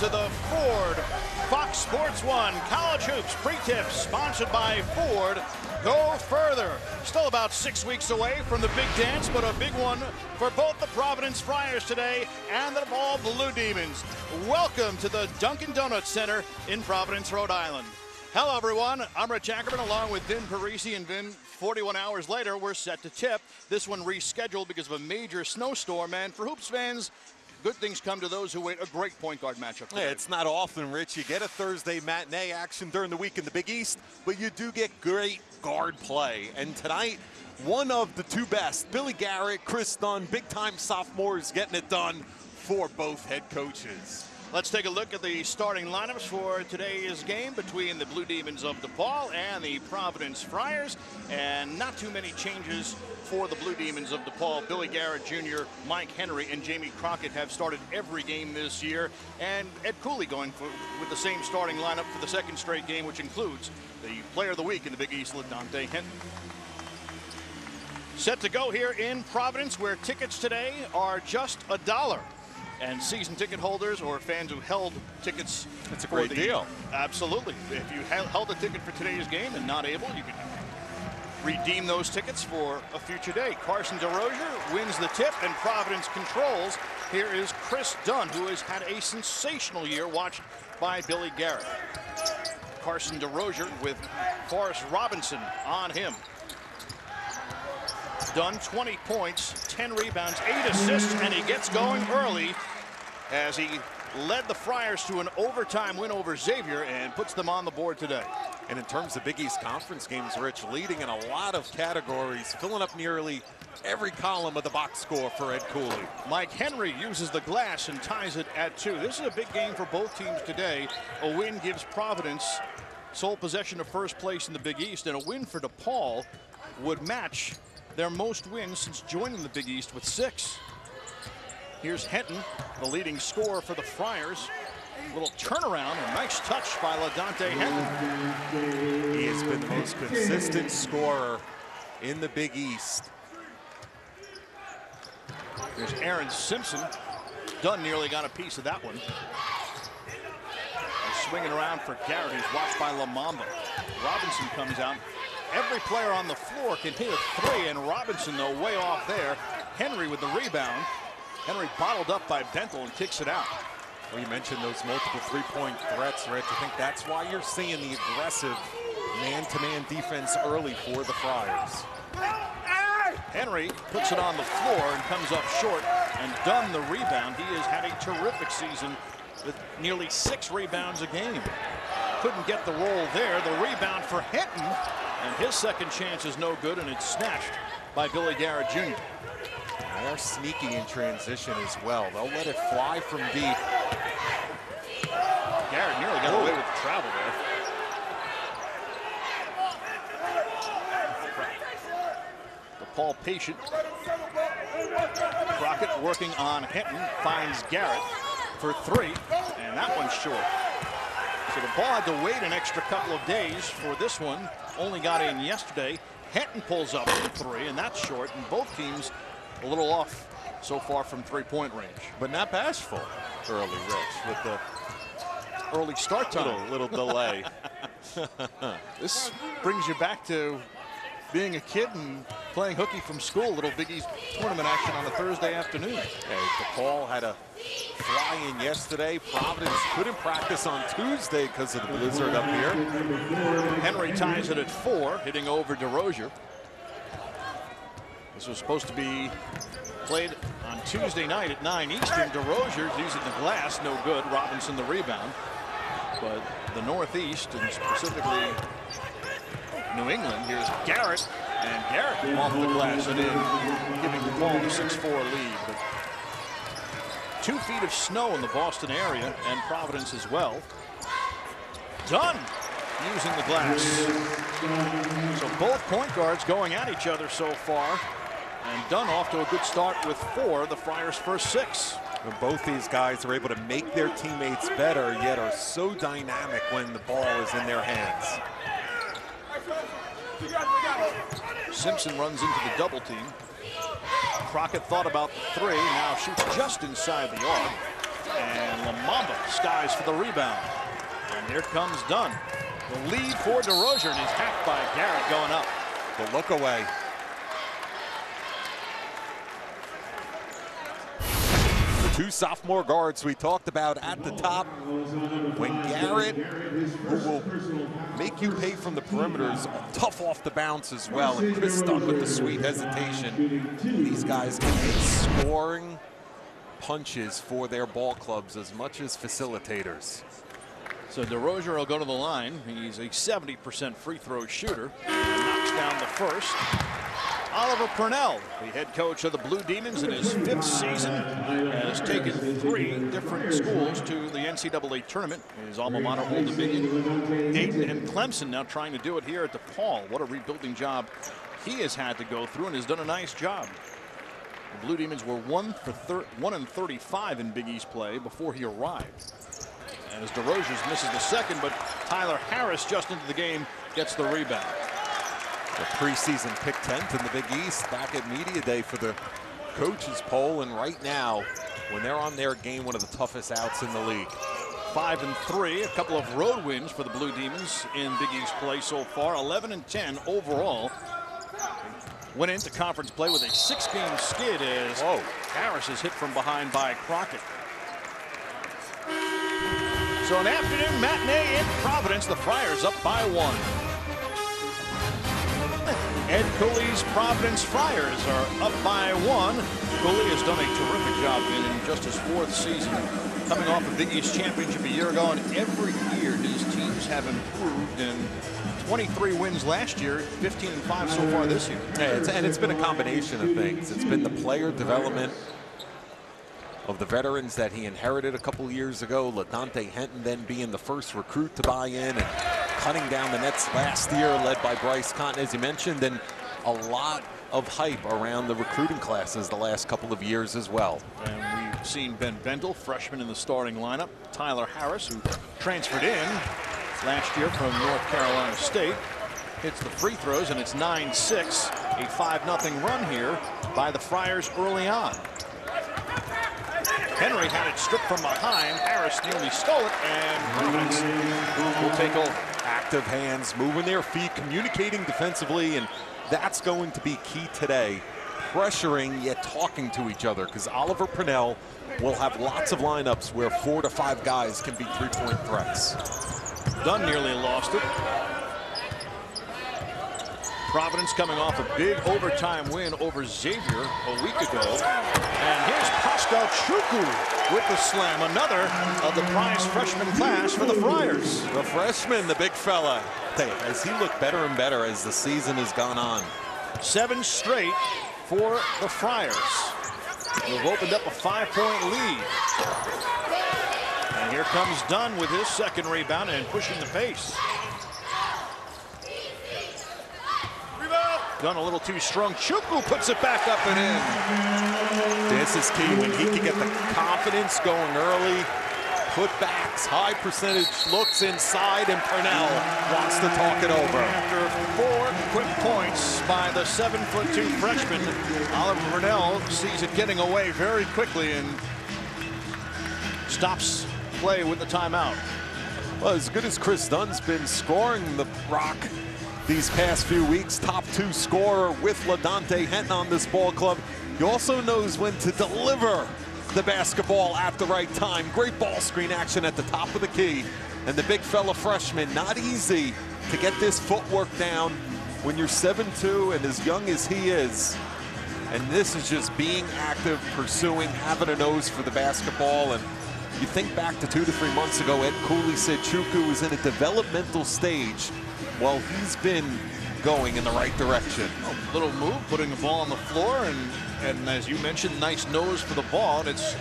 to the Ford Fox Sports 1 College Hoops pre-tips, sponsored by Ford. Go further. Still about 6 weeks away from the big dance, but a big one for both the Providence Friars today and the DePaul Blue Demons. Welcome to the Dunkin Donuts Center in Providence, Rhode Island. Hello, everyone. I'm Rich Ackerman along with Vin Parisi. And Vin, 41 hours later, we're set to tip. This one rescheduled because of a major snowstorm. And for Hoops fans, good things come to those who wait. A great point guard matchup today. Yeah, it's not often, Rich. You get a Thursday matinee action during the week in the Big East, but you do get great guard play. And tonight, one of the two best, Billy Garrett, Kris Dunn, big-time sophomores getting it done for both head coaches. Let's take a look at the starting lineups for today's game between the Blue Demons of DePaul and the Providence Friars. And not too many changes for the Blue Demons of DePaul. Billy Garrett Jr., Mike Henry, and Jamie Crockett have started every game this year. And Ed Cooley going with the same starting lineup for the second straight game, which includes the Player of the Week in the Big East, LaDante Hinton. Set to go here in Providence, where tickets today are just $1. And season ticket holders or fans who held tickets. It's a great deal. Absolutely. If you held a ticket for today's game and not able, you can redeem those tickets for a future day. Carson DeRozier wins the tip and Providence controls. Here is Kris Dunn, who has had a sensational year, watched by Billy Garrett. Carson DeRozier with Forrest Robinson on him. Dunn, 20 points, 10 rebounds, 8 assists, and he gets going early as he led the Friars to an overtime win over Xavier and puts them on the board today. And in terms of Big East Conference games, Rich, leading in a lot of categories, filling up nearly every column of the box score for Ed Cooley. Mike Henry uses the glass and ties it at 2. This is a big game for both teams today. A win gives Providence sole possession of first place in the Big East, and a win for DePaul would match their most wins since joining the Big East with 6. Here's Hinton, the leading scorer for the Friars. Little turnaround, a nice touch by LaDante Hinton. He has been the most consistent scorer in the Big East. There's Aaron Simpson. Dunn nearly got a piece of that one. And swinging around for Garrett, who's watched by LaMamba. Robinson comes out. Every player on the floor can hit a 3, and Robinson, though, way off there. Henry with the rebound. Henry bottled up by Bentel and kicks it out. Well, you mentioned those multiple three-point threats, Rich. I think that's why you're seeing the aggressive man-to-man defense early for the Friars. Henry puts it on the floor and comes up short, and Dunn the rebound. He has had a terrific season with nearly 6 rebounds a game. Couldn't get the roll there. The rebound for Hinton, and his second chance is no good, and it's snatched by Billy Garrett Jr. They're sneaky in transition as well. They'll let it fly from deep. Garrett nearly got away with the travel there. DePaul patient. Crockett working on Hinton, finds Garrett for 3, and that one's short. So DePaul had to wait an extra couple of days for this one. Only got in yesterday. Hinton pulls up for 3, and that's short. And both teams a little off so far from three-point range. But not bashful early, Rich, with the early start time. Little delay. This brings you back to being a kid and playing hooky from school. Little Big East tournament action on a Thursday afternoon. Okay, DePaul had a fly-in yesterday. Providence couldn't practice on Tuesday because of the blizzard up here. Henry ties it at 4, hitting over DeRozier. This was supposed to be played on Tuesday night at 9 Eastern. DeRozier using the glass, no good. Robinson the rebound. But the Northeast, and specifically New England, here's Garrett, and Garrett off the glass and in, giving DePaul the 6-4 lead. But 2 feet of snow in the Boston area, and Providence as well. Dunn using the glass. So both point guards going at each other so far. And Dunn off to a good start with 4, the Friars' first 6. And both these guys are able to make their teammates better, yet are so dynamic when the ball is in their hands. Simpson runs into the double team. Crockett thought about the 3, now shoots just inside the arc. And Lamamba skies for the rebound. And here comes Dunn. The lead for DeRozier, and he's hacked by Garrett going up. The look away. The two sophomore guards we talked about at the top. When Garrett, who will make you pay from the perimeters, tough off the bounce as well. And Kris Dunn with the sweet hesitation. These guys can hit scoring punches for their ball clubs as much as facilitators. So DeRozier will go to the line. He's a 70% free throw shooter. Knocks down the first. Oliver Purnell, the head coach of the Blue Demons in his 5th season, has taken 3 different schools to the NCAA tournament. His alma mater, Old Dominion, Dayton, and Clemson, now trying to do it here at DePaul. What a rebuilding job he has had to go through, and has done a nice job. The Blue Demons were 1-35 in Big East play before he arrived. And as DeRozier misses the second, but Tyler Harris, just into the game, gets the rebound. The preseason pick 10th in the Big East, back at Media Day for the coaches poll, and right now, when they're on their game, one of the toughest outs in the league. 5-3, a couple of road wins for the Blue Demons in Big East play so far. 11-10 overall. Went into conference play with a 6-game skid as Harris is hit from behind by Crockett. So an afternoon matinee in Providence. The Friars up by 1. Ed Cooley's Providence Friars are up by 1. Cooley has done a terrific job in just his 4th season, coming off a Big East championship a year ago, and every year his teams have improved. And 23 wins last year, 15-5 so far this year. Yeah, and it's been a combination of things. It's been the player development of the veterans that he inherited a couple years ago. LaDante Henton then being the first recruit to buy in and cutting down the nets last year, led by Bryce Cotton, as you mentioned, and a lot of hype around the recruiting classes the last couple of years as well. And we've seen Ben Bendel, freshman in the starting lineup. Tyler Harris, who transferred in last year from North Carolina State, hits the free throws, and it's 9-6, a 5-0 run here by the Friars early on. Henry had it stripped from behind. Harris nearly stole it, and Providence will take over. Active hands, moving their feet, communicating defensively, and that's going to be key today. Pressuring yet talking to each other, because Oliver Purnell will have lots of lineups where 4 to 5 guys can be 3-point threats. Dunn nearly lost it. Providence coming off a big overtime win over Xavier a week ago. And here's Pascal Chukwu with the slam. Another of the prize freshman class for the Friars. The freshman, the big fella. As he looked better and better as the season has gone on. 7 straight for the Friars. They've opened up a 5-point lead. And here comes Dunn with his second rebound and pushing the pace. Dunn a little too strong. Chukwu puts it back up and in. This is key when he can get the confidence going early. Putbacks, high percentage looks inside, and Purnell wants to talk it over. After 4 quick points by the 7'2" freshman, Oliver Purnell sees it getting away very quickly and stops play with the timeout. Well, as good as Kris Dunn's been scoring the rock these past few weeks, top 2 scorer with LaDante Henton on this ball club, he also knows when to deliver the basketball at the right time. Great ball screen action at the top of the key. And the big fella freshman, not easy to get this footwork down when you're 7'2" and as young as he is. And this is just being active, pursuing, having a nose for the basketball. And you think back to 2 to 3 months ago, Ed Cooley said Chukwu was in a developmental stage. Well, he's been going in the right direction. A little move, putting the ball on the floor, and as you mentioned, nice nose for the ball. And it's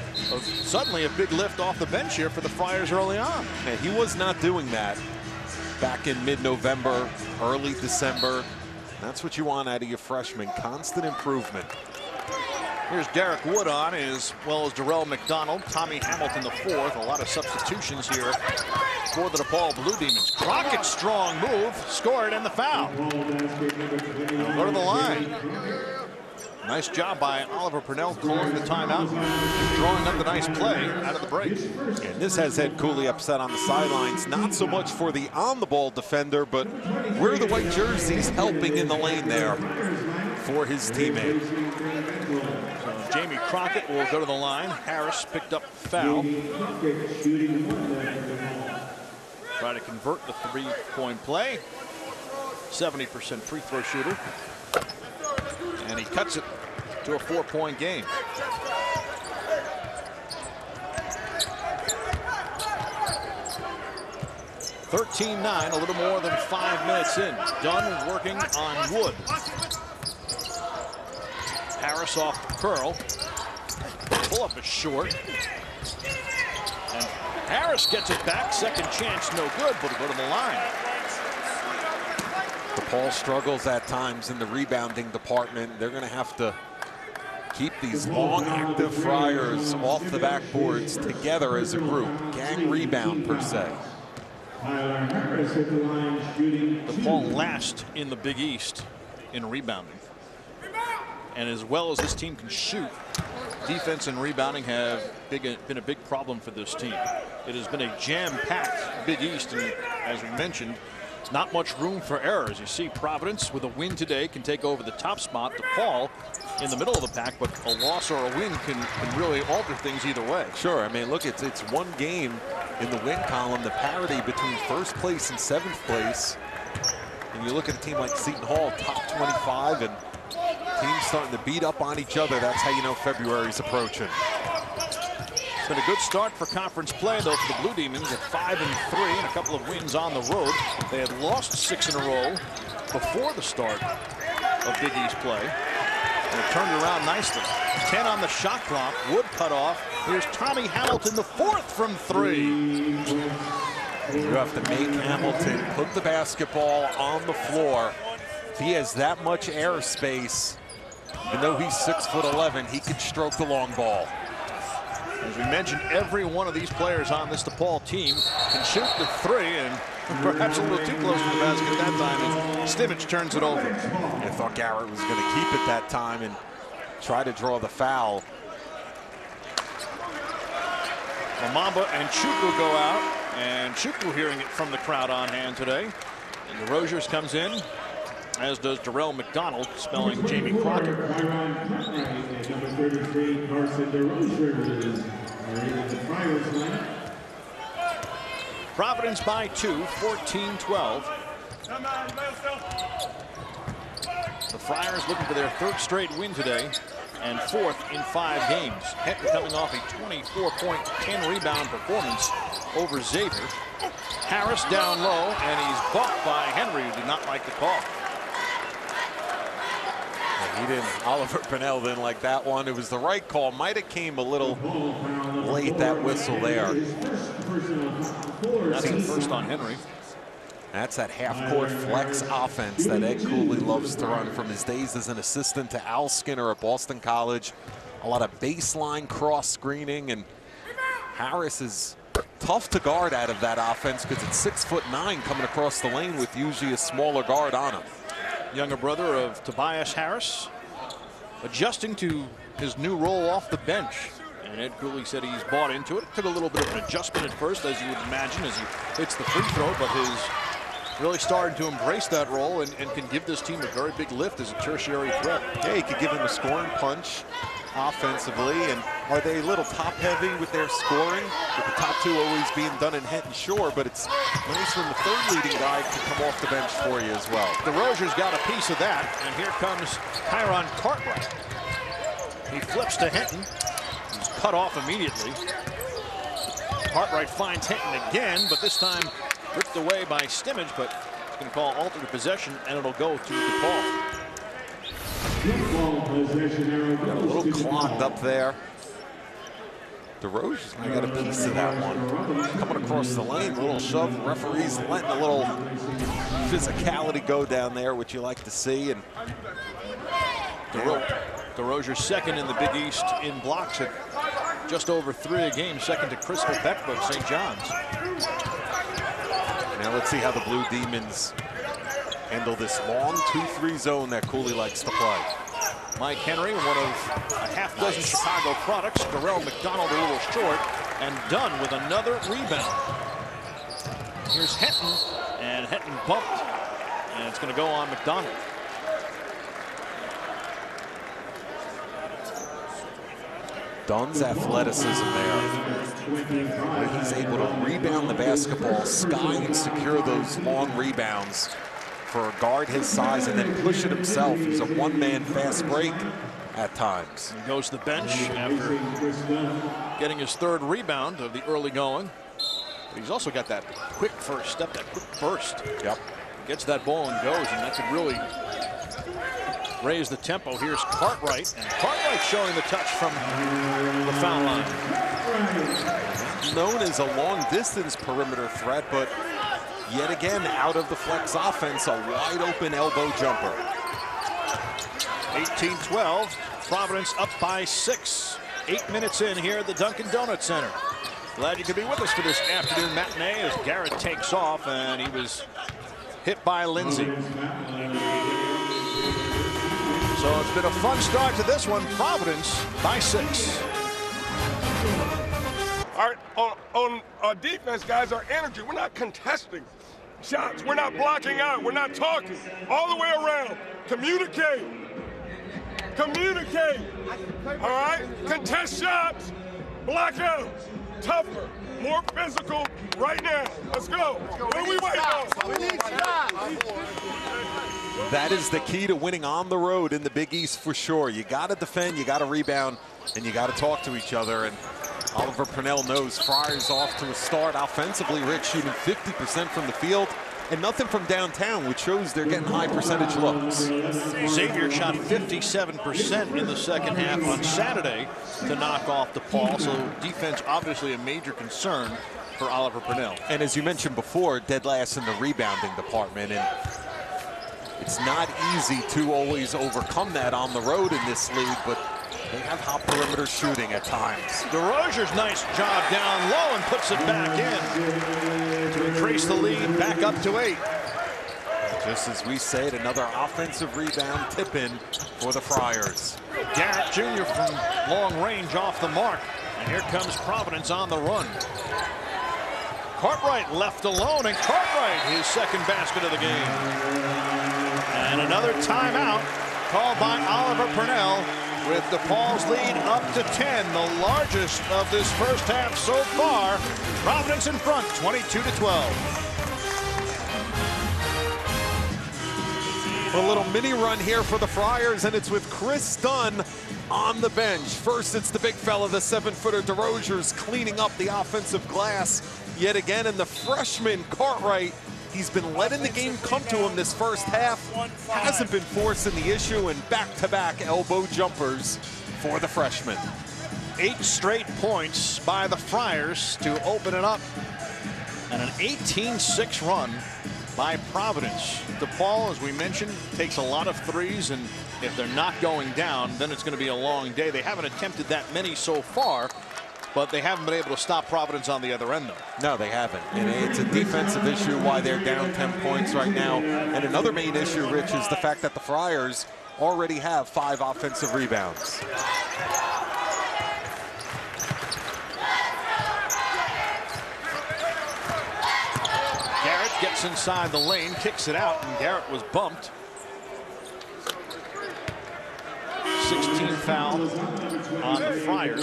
suddenly a big lift off the bench here for the Friars early on. And he was not doing that back in mid-November, early December. That's what you want out of your freshman, constant improvement. Here's Derek Wood on, as well as Darrell McDonald, Tommy Hamilton the 4th. A lot of substitutions here for the DePaul Blue Demons. Crockett, strong move, scored, and the foul. Go to the line. Nice job by Oliver Purnell calling the timeout, drawing up the nice play out of the break. And this has had Cooley upset on the sidelines, not so much for the on-the-ball defender, but where the white jerseys helping in the lane there for his teammate. So Jamie Crockett will go to the line. Harris picked up foul. Try to convert the three-point play. 70% free throw shooter. And he cuts it to a 4-point game. (13-9), a little more than 5 minutes in. Dunn working on Wood. Harris off the curl. Pull-up is short. And Harris gets it back. Second chance, no good, but it'll go to the line. DePaul struggles at times in the rebounding department. They're going to have to keep these long, active Friars off the backboards together as a group. Gang rebound, per se. DePaul last in the Big East in rebounding. And as well as this team can shoot, defense and rebounding have been a big problem for this team. It has been a jam-packed Big East, and as we mentioned, not much room for errors. You see Providence with a win today can take over the top spot. DePaul in the middle of the pack, but a loss or a win can really alter things either way. Sure, I mean, look, it's one game in the win column, the parity between first place and 7th place. And you look at a team like Seton Hall, top 25, and teams starting to beat up on each other. That's how you know February's approaching. It's been a good start for conference play, though, for the Blue Demons at 5-3 and a couple of wins on the road. They had lost 6 in a row before the start of Big East play. And it turned around nicely. 10 on the shot clock. Wood cut off. Here's Tommy Hamilton, the 4th from 3. You have to make Hamilton put the basketball on the floor. If he has that much airspace, even though he's 6'11", he can stroke the long ball. As we mentioned, every one of these players on this DePaul team can shoot the 3, and perhaps a little too close to the basket that time, and Stimich turns it over. I thought Garrett was going to keep it that time and try to draw the foul. Mamamba and Chukwu go out, and Chukwu hearing it from the crowd on hand today. And DeRozier's comes in, as does Darrell McDonald, spelling Jamie Crockett. Providence by 2, 14-12. The Friars looking for their 3rd straight win today and 4th in 5 games. Henton coming off a 24-point, 10-rebound performance over Xavier. Harris down low, and he's bumped by Henry, who did not like the call. He didn't. Oliver Purnell didn't like that one. It was the right call. Might have came a little late, that whistle there. That's the first on Henry. That's that half-court flex offense that Ed Cooley loves to run from his days as an assistant to Al Skinner at Boston College. A lot of baseline cross screening, and Harris is tough to guard out of that offense because it's 6'9" coming across the lane with usually a smaller guard on him. Younger brother of Tobias Harris, adjusting to his new role off the bench. And Ed Cooley said he's bought into it. Took a little bit of an adjustment at first, as you would imagine, as he hits the free throw, but he's really starting to embrace that role and can give this team a very big lift as a tertiary threat. Yeah, he could give him a scoring punch offensively. And are they a little top-heavy with their scoring? With the top 2 always being done in Henton, sure, but it's nice when the 3rd leading guy can come off the bench for you as well. DeRozier's got a piece of that, and here comes Kyron Cartwright. He flips to Henton. He's cut off immediately. Cartwright finds Henton again, but this time ripped away by Stimich, but he's going to call alternate possession, and it'll go to DePaul. Got a little clogged up there. DeRozier's got a piece of that one. Coming across the lane, a little shove. Referees letting a little physicality go down there, which you like to see. And DeRozier's 2nd in the Big East in blocks at just over 3 a game, 2nd to Chris Beck of St. John's. Now let's see how the Blue Demons handle this long 2-3 zone that Cooley likes to play. Mike Henry, one of a half dozen Chicago products. Darrell McDonald a little short, and Dunn with another rebound. Here's Henton, and Henton bumped, and it's going to go on McDonald. Dunn's athleticism there, where he's able to rebound the basketball, sky and secure those long rebounds for a guard his size, and then push it himself. He's a one-man fast break at times. He goes to the bench after getting his third rebound of the early going. But he's also got that quick first step, that quick burst. Yep. Gets that ball and goes, and that could really raise the tempo. Here's Cartwright, and Cartwright showing the touch from the foul line. Known as a long-distance perimeter threat, but yet again, out of the flex offense, a wide-open elbow jumper. 18-12, Providence up by 6. 8 minutes in here at the Dunkin Donuts Center. Glad you could be with us for this afternoon matinee as Garrett takes off, and he was hit by Lindsay. So it's been a fun start to this one. Providence by 6. On our defense, guys, our energy, we're not contesting shots. We're not blocking out. We're not talking. All the way around. Communicate. Communicate. All right? Contest shots. Block out. Tougher. More physical right now. Let's go. What are we waiting on? We need shots. That is the key to winning on the road in the Big East for sure. You got to defend, you got to rebound, and you got to talk to each other. And Oliver Purnell knows Friar's off to a start offensively. Rich shooting 50% from the field and nothing from downtown, which shows they're getting high percentage looks. Xavier shot 57% in the second half on Saturday to knock off DePaul. So defense obviously a major concern for Oliver Purnell. And as you mentioned before, dead last in the rebounding department. And it's not easy to always overcome that on the road in this league, but they have hot perimeter shooting at times. DeRozier's nice job down low and puts it back in to increase the lead back up to 8. Just as we said, another offensive rebound tip-in for the Friars. Garrett Jr. from long range off the mark. And here comes Providence on the run. Cartwright left alone, and Cartwright his second basket of the game. And another timeout called by Oliver Purnell with DePaul's lead up to 10, the largest of this first half so far. Providence in front, 22-12. A little mini run here for the Friars, and it's with Kris Dunn on the bench. First, it's the big fella, the 7-footer DeRozier's cleaning up the offensive glass yet again, and the freshman Cartwright, he's been letting the game come to him this first half. Hasn't been forcing the issue, and back-to-back elbow jumpers for the freshman. 8 straight points by the Friars to open it up, and an 18-6 run by Providence. DePaul, as we mentioned, takes a lot of threes, and if they're not going down, then it's going to be a long day. They haven't attempted that many so far, but they haven't been able to stop Providence on the other end, though. No, they haven't. And it's a defensive issue why they're down 10 points right now. And another main issue, Rich, is the fact that the Friars already have 5 offensive rebounds. Garrett gets inside the lane, kicks it out, and Garrett was bumped. 16 foul on the Friars.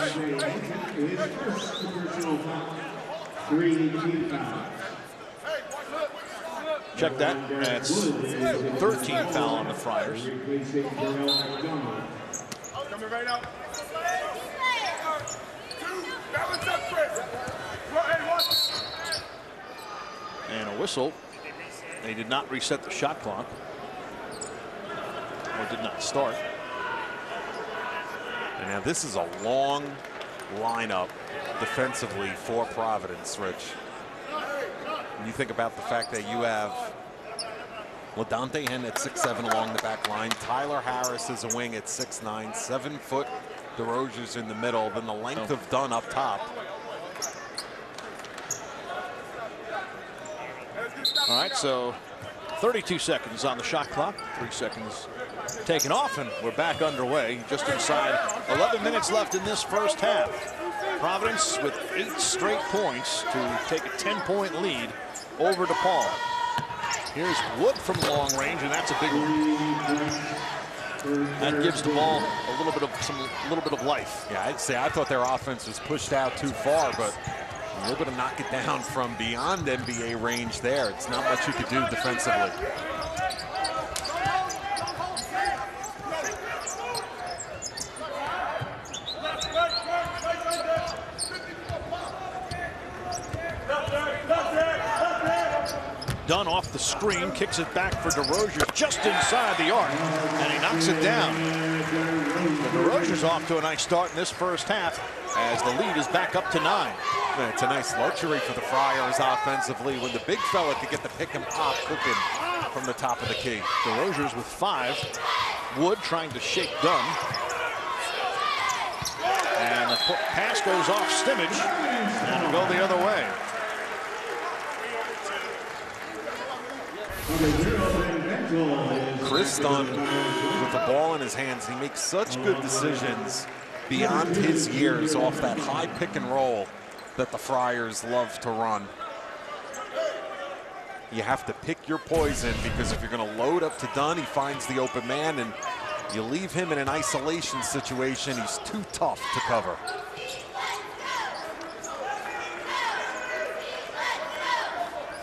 Check that. That's 13 foul on the Friars. And a whistle. They did not reset the shot clock, or did not start. And now this is a long lineup defensively for Providence, Rich. When you think about the fact that you have LaDonte Henn at 6'7" along the back line, Tyler Harris is a wing at 6'9", 7-foot DeRozier's in the middle, then the length of Dunn up top. All right, so 32 seconds on the shot clock, 3 seconds taken off, and we're back underway. Just inside 11 minutes left in this first half. Providence with 8 straight points to take a 10-point lead over DePaul. Here's Wood from long range, and that's a big one. That gives DePaul a little bit of life. Yeah, I'd say I thought their offense was pushed out too far, but you're able to knock it down from beyond NBA range there. It's not much you could do defensively. Dunn off the screen, kicks it back for DeRozier's just inside the arc, and he knocks it down. DeRozier's off to a nice start in this first half as the lead is back up to 9. And it's a nice luxury for the Friars offensively when the big fella could get the pick and pop cooking from the top of the key. DeRozier's with 5. Wood trying to shake Dunn. And the pass goes off Stimage, and it'll go the other way. Kris Dunn with the ball in his hands. He makes such good decisions beyond his years off that high pick and roll that the Friars love to run. You have to pick your poison, because if you're going to load up to Dunn, he finds the open man, and you leave him in an isolation situation, he's too tough to cover.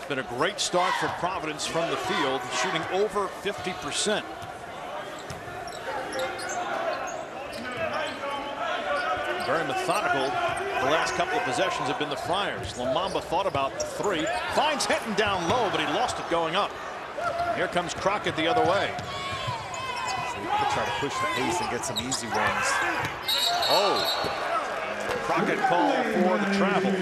Been a great start for Providence from the field, shooting over 50%. Very methodical. The last couple of possessions have been the Friars. Lamamba thought about the 3, finds Hetton down low, but he lost it going up. Here comes Crockett the other way. So he could try to push the pace and get some easy ones. Oh, Crockett called for the travel.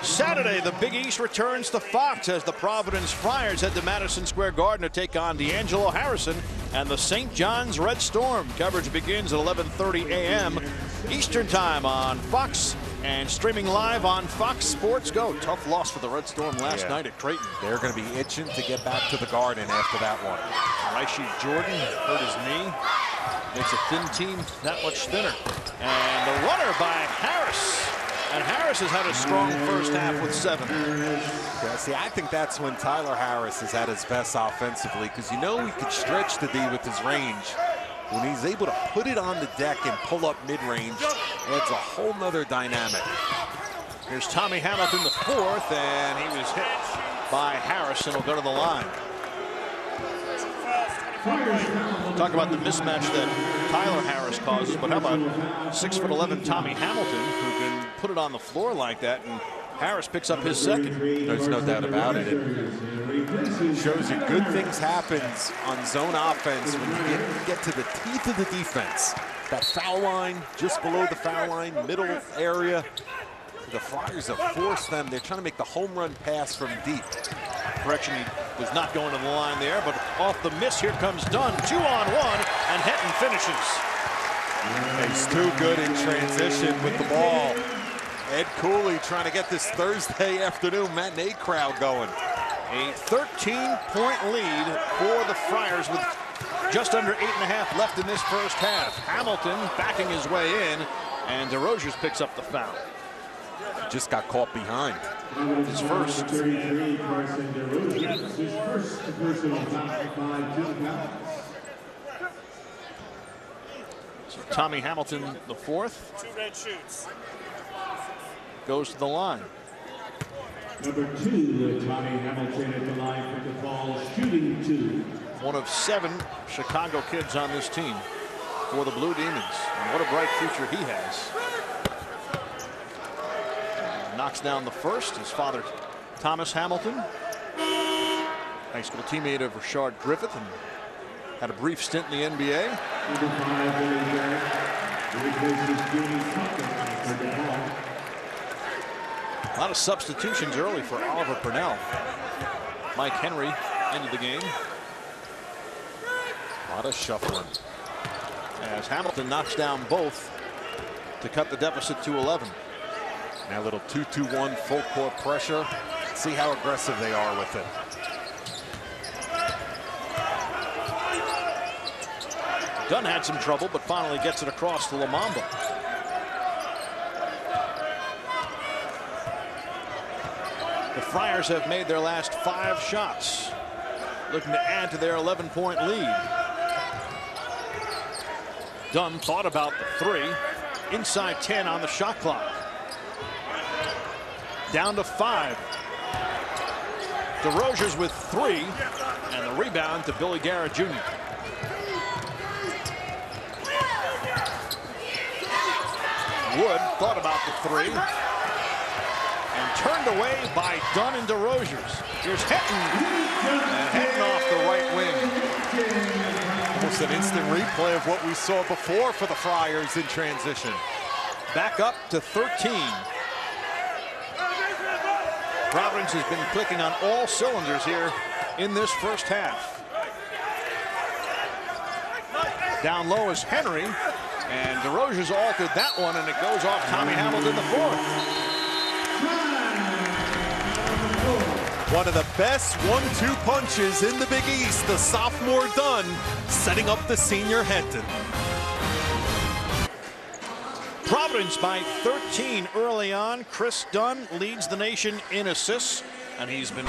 Saturday, the Big East returns to Fox as the Providence Friars head to Madison Square Garden to take on D'Angelo Harrison and the St. John's Red Storm. Coverage begins at 11:30 a.m. Eastern Time on Fox and streaming live on Fox Sports Go. Tough loss for the Red Storm last night at Creighton. They're going to be itching to get back to the Garden after that one. Rashid Jordan hurt his knee. Makes a thin team that much thinner. And the runner by Harris. And Harris has had a strong first half with 7. Yeah, see, I think that's when Tyler Harris has had his best offensively, because you know he could stretch the D with his range. When he's able to put it on the deck and pull up mid-range, adds a whole nother dynamic. Here's Tommy Hamilton, the 4th, and he was hit by Harris and will go to the line. Talk about the mismatch that Tyler Harris causes, but how about 6'11" Tommy Hamilton, who can put it on the floor like that, and Harris picks up his 2nd. There's no doubt about it. It shows you good things happens on zone offense when you get to the teeth of the defense. That foul line, just below the foul line, middle area. The Friars have forced them. They're trying to make the home run pass from deep. Correction, he was not going to the line there, but off the miss, here comes Dunn. 2-on-1, and Hetton finishes. He's too good in transition with the ball. Ed Cooley trying to get this Thursday afternoon matinee crowd going. A 13-point lead for the Friars with just under 8.5 left in this first half. Hamilton backing his way in, and DeRozier's picks up the foul. Just got caught behind. His first. So Tommy Hamilton, the 4th. 2 red shoots. Goes to the line. Number 2, Tommy Hamilton at the line for DePaul, shooting 2. One of 7 Chicago kids on this team for the Blue Demons. And what a bright future he has. Knocks down the first. His father, Thomas Hamilton, high school teammate of Rashard Griffith, and had a brief stint in the NBA. A lot of substitutions early for Oliver Purnell. Mike Henry into the game. A lot of shuffling. As Hamilton knocks down both to cut the deficit to 11. Now a little 2-2-1 full court pressure. See how aggressive they are with it. Dunn had some trouble, but finally gets it across to Lamamba. The Friars have made their last 5 shots, looking to add to their 11-point lead. Dunn thought about the 3, inside 10 on the shot clock. Down to 5. DeRozier's with 3, and the rebound to Billy Garrett Jr. Wood thought about the 3 and turned away by Dunn and DeRozier's. Here's Henton, and Henton off the right wing. Almost an instant replay of what we saw before for the Friars in transition. Back up to 13. Providence has been clicking on all cylinders here in this first half. Down low is Henry, and DeRozier's altered that one, and it goes off Tommy Hamilton the 4th. One of the best 1-2 punches in the Big East, the sophomore Dunn, setting up the senior Henton. Providence by 13 early on. Kris Dunn leads the nation in assists, and he's been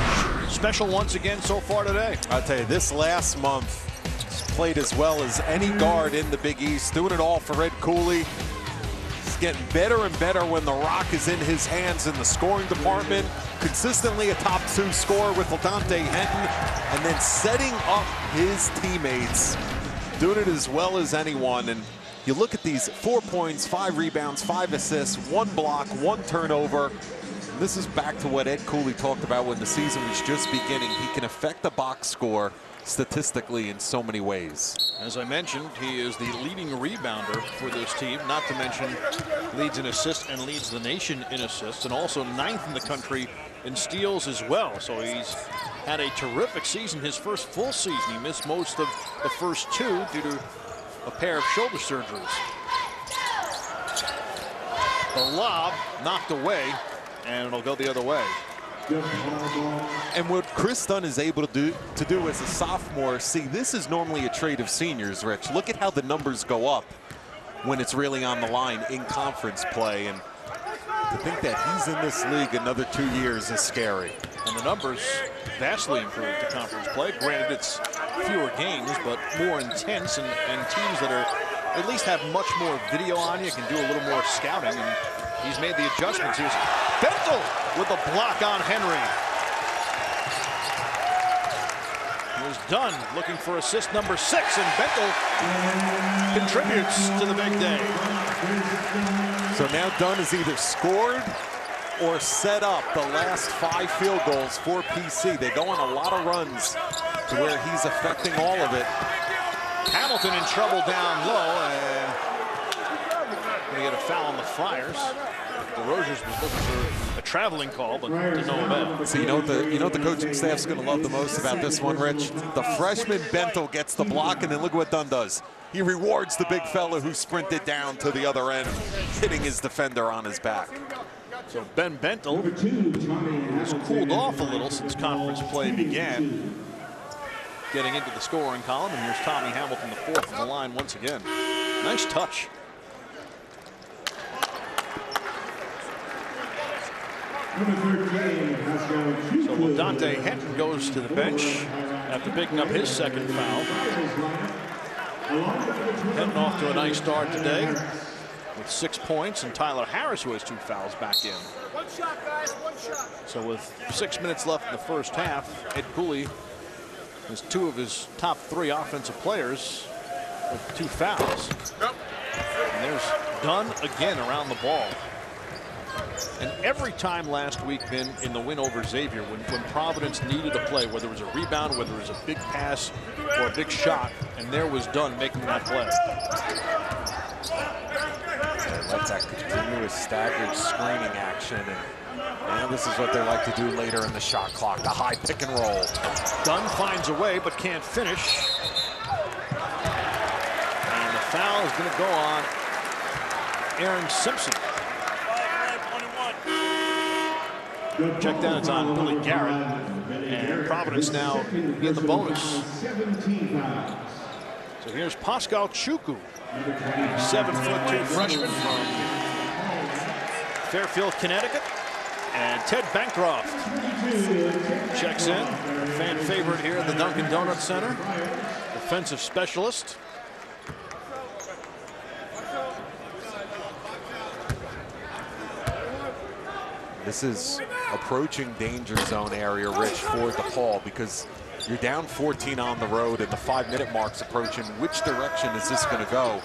special once again so far today. I'll tell you, this last month he's played as well as any guard in the Big East, doing it all for Ed Cooley. He's getting better and better when the rock is in his hands in the scoring department. Consistently a top 2 scorer with LaDontae Henton, and then setting up his teammates, doing it as well as anyone. And you look at these 4 points, 5 rebounds, 5 assists, 1 block, 1 turnover. And this is back to what Ed Cooley talked about when the season was just beginning. He can affect the box score statistically in so many ways. As I mentioned, he is the leading rebounder for this team, not to mention leads in assists and leads the nation in assists, and also 9th in the country in steals as well. So he's had a terrific season, his first full season. He missed most of the first 2 due to a pair of shoulder surgeries. The lob knocked away, and it'll go the other way. And what Kris Dunn is able to do as a sophomore, see, this is normally a trait of seniors, Rich. Look at how the numbers go up when it's really on the line in conference play. And to think that he's in this league another 2 years is scary. And the numbers vastly improved to conference play. Granted, it's fewer games, but more intense, and teams that are at least have much more video on you, can do a little more scouting, and he's made the adjustments. Here's Bentel with a block on Henry. Here's Dunn looking for assist number 6, and Bentel contributes to the big day. So now Dunn has either scored or set up the last 5 field goals for PC. They go on a lot of runs to where he's affecting all of it. Hamilton in trouble down low, and we get a foul on the Friars. DeRozier's was looking for a traveling call, but to no avail. So you know what the coaching staff's going to love the most about this one, Rich? The freshman Bentel gets the block, and then look what Dunn does. He rewards the big fella who sprinted down to the other end, hitting his defender on his back. So Ben Bentel has cooled off a little since conference play began, getting into the scoring column, and here's Tommy Hamilton, the 4th on the line once again. Nice touch. So LaDontae Henton goes to the bench after picking up his 2nd foul. Henton off to a nice start today with 6 points, and Tyler Harris, who has 2 fouls, back in. 1 shot, guys, 1 shot. So with 6 minutes left in the first half, Ed Cooley has 2 of his top 3 offensive players with 2 fouls. And there's Dunn again around the ball. And every time last week, Ben, in the win over Xavier, when Providence needed a play, whether it was a rebound, whether it was a big pass or a big shot, and there was Dunn making that play. That's that continuous staggered screening action, and this is what they like to do later in the shot clock, the high pick and roll. Dunn finds a way but can't finish. And the foul is going to go on Aaron Simpson. Check down, it's on Billy Garrett, and Providence now in the bonus. So here's Pascal Chukwu, 7'2" freshman from Fairfield, Connecticut. And Ted Bancroft checks in, fan favorite here at the Dunkin Donuts Center, defensive specialist. This is approaching danger zone area, Rich, for DePaul, because you're down 14 on the road and the 5-minute mark's approaching. Which direction is this going to go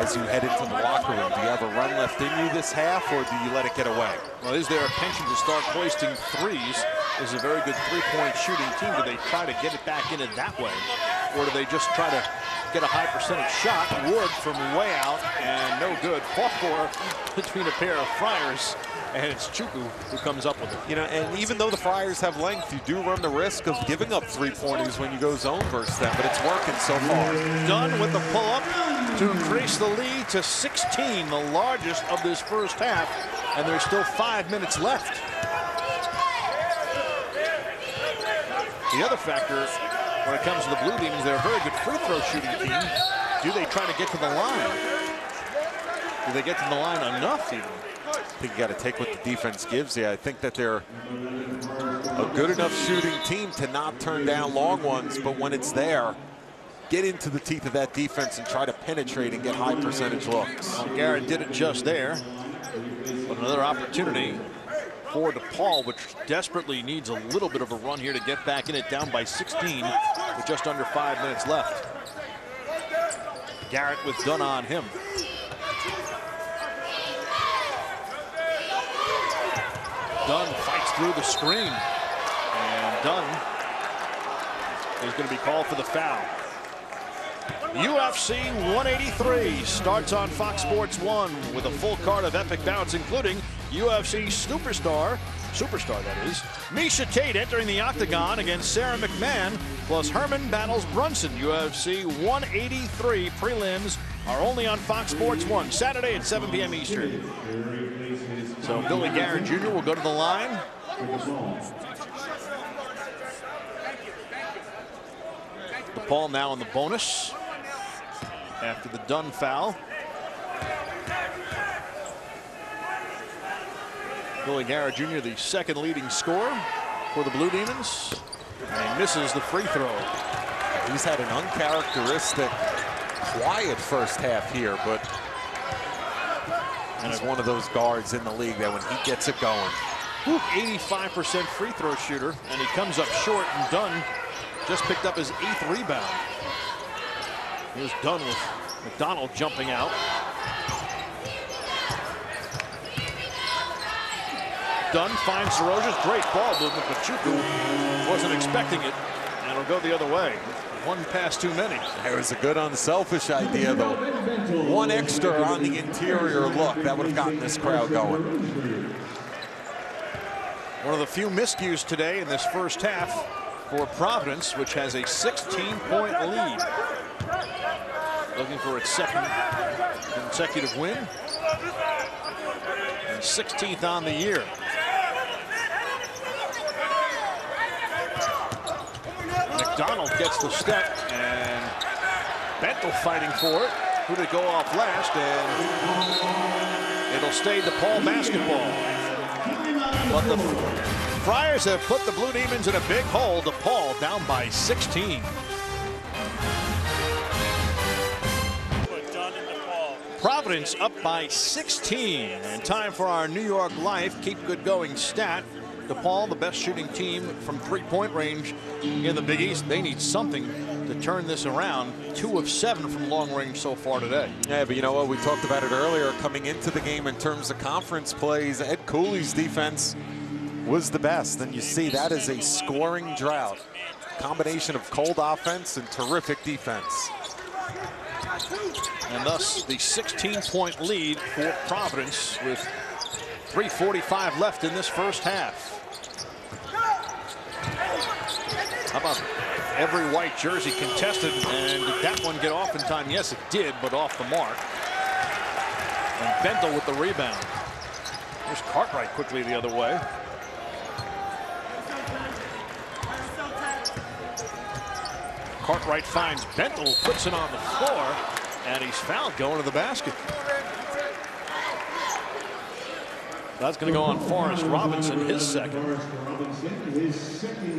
as you head into the locker room? Do you have a run left in you this half, or do you let it get away? Well, is there a penchant to start hoisting threes? This is a very good three-point shooting team. Do they try to get it back in it that way? Or do they just try to get a high percentage shot? Wood from way out and no good. Fought for between a pair of Friars. And it's Chukwu who comes up with it. You know, and even though the Friars have length, you do run the risk of giving up three-pointers when you go zone versus them, but it's working so far. Dunn with the pull-up to increase the lead to 16, the largest of this first half, and there's still 5 minutes left. The other factor when it comes to the Blue Demons, they're a very good free throw shooting team. Do they try to get to the line? Do they get to the line enough even? I think you got to take what the defense gives you. I think that they're a good enough shooting team to not turn down long ones, but when it's there, get into the teeth of that defense and try to penetrate and get high percentage looks. Well, Garrett did it just there. But another opportunity for DePaul, which desperately needs a little bit of a run here to get back in it, down by 16 with just under 5 minutes left. Garrett with Dunn on him. Dunn fights through the screen, and Dunn is going to be called for the foul. UFC 183 starts on Fox Sports 1 with a full card of epic bouts, including UFC superstar that is, Miesha Tate entering the octagon against Sarah McMahon, plus Herman battles Brunson. UFC 183 prelims are only on Fox Sports 1, Saturday at 7 p.m. Eastern. So Billy Garrett Jr. will go to the line. DePaul now in the bonus after the Dunn foul. Billy Garrett Jr., the second leading scorer for the Blue Demons. And he misses the free throw. He's had an uncharacteristic, quiet first half here, but he's one of those guards in the league that when he gets it going. 85% free throw shooter, and he comes up short, and Dunn just picked up his 8th rebound. Here's Dunn with McDonald jumping out. Dunn finds DeRozier's great ball movement, but Chukwu wasn't expecting it, and it'll go the other way. One pass too many. It was a good unselfish idea, though. One extra on the interior look, that would have gotten this crowd going. One of the few miscues today in this first half for Providence, which has a 16-point lead. Looking for its second consecutive win. And 16th on the year. McDonald gets the step, and Bentel fighting for it. Who did go off last, and it'll stay DePaul basketball. But the Friars have put the Blue Demons in a big hole. DePaul down by 16. Providence up by 16, and time for our New York Life Keep Good Going stat. DePaul, the best shooting team from three-point range in the Big East. They need something to turn this around. 2 of 7 from long range so far today. Yeah, but you know what? We talked about it earlier coming into the game in terms of conference plays. Ed Cooley's defense was the best, and you see that is a scoring drought. Combination of cold offense and terrific defense. And thus the 16-point lead for Providence with 3:45 left in this first half. How about every white jersey contested, and did that one get off in time? Yes, it did, but off the mark. And Bentel with the rebound. There's Cartwright quickly the other way. Cartwright finds Bentel, puts it on the floor, and he's fouled going to the basket. That's going to go on Forrest Robinson, his second.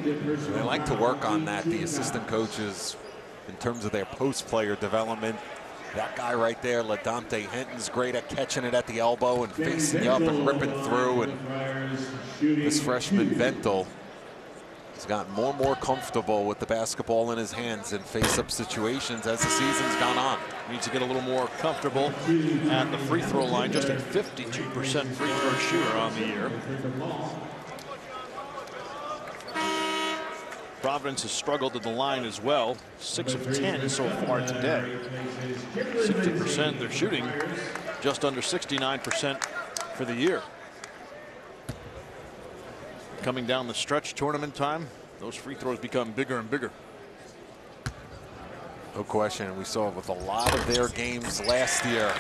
They like to work on that, the assistant coaches, in terms of their post-player development. That guy right there, LaDante Hinton's great at catching it at the elbow and facing you up and ripping through. And this freshman Bentel has gotten more and more comfortable with the basketball in his hands in face-up situations as the season's gone on. Needs to get a little more comfortable at the free throw line. Just a 52% free throw shooter on the year. Providence has struggled at the line as well. 6 of 10 so far today. 60% they're shooting, just under 69% for the year. Coming down the stretch tournament time, those free throws become bigger and bigger. No question. We saw it with a lot of their games last year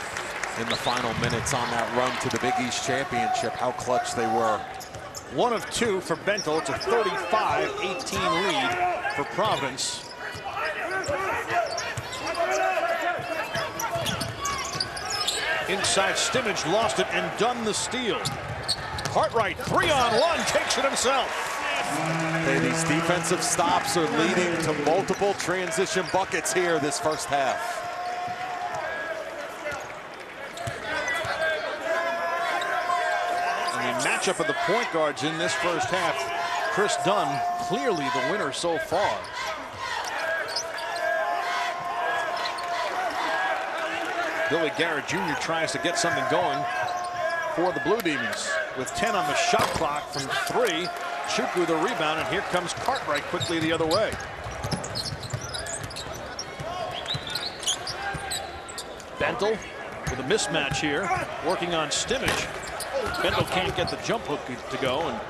in the final minutes on that run to the Big East Championship, how clutch they were. 1 of 2 for Bentel. It's a 35-18 lead for Providence. Inside Stimage lost it, and Dunn the steal. Cartwright 3-on-1 takes it himself. Okay, these defensive stops are leading to multiple transition buckets here this first half. Matchup of the point guards in this first half. Kris Dunn clearly the winner so far. Billy Garrett Jr. tries to get something going for the Blue Demons with 10 on the shot clock from 3. Chukwu the rebound, and here comes Cartwright quickly the other way. Bentel with a mismatch here, working on Stimage. Bentel can't get the jump hook to go, and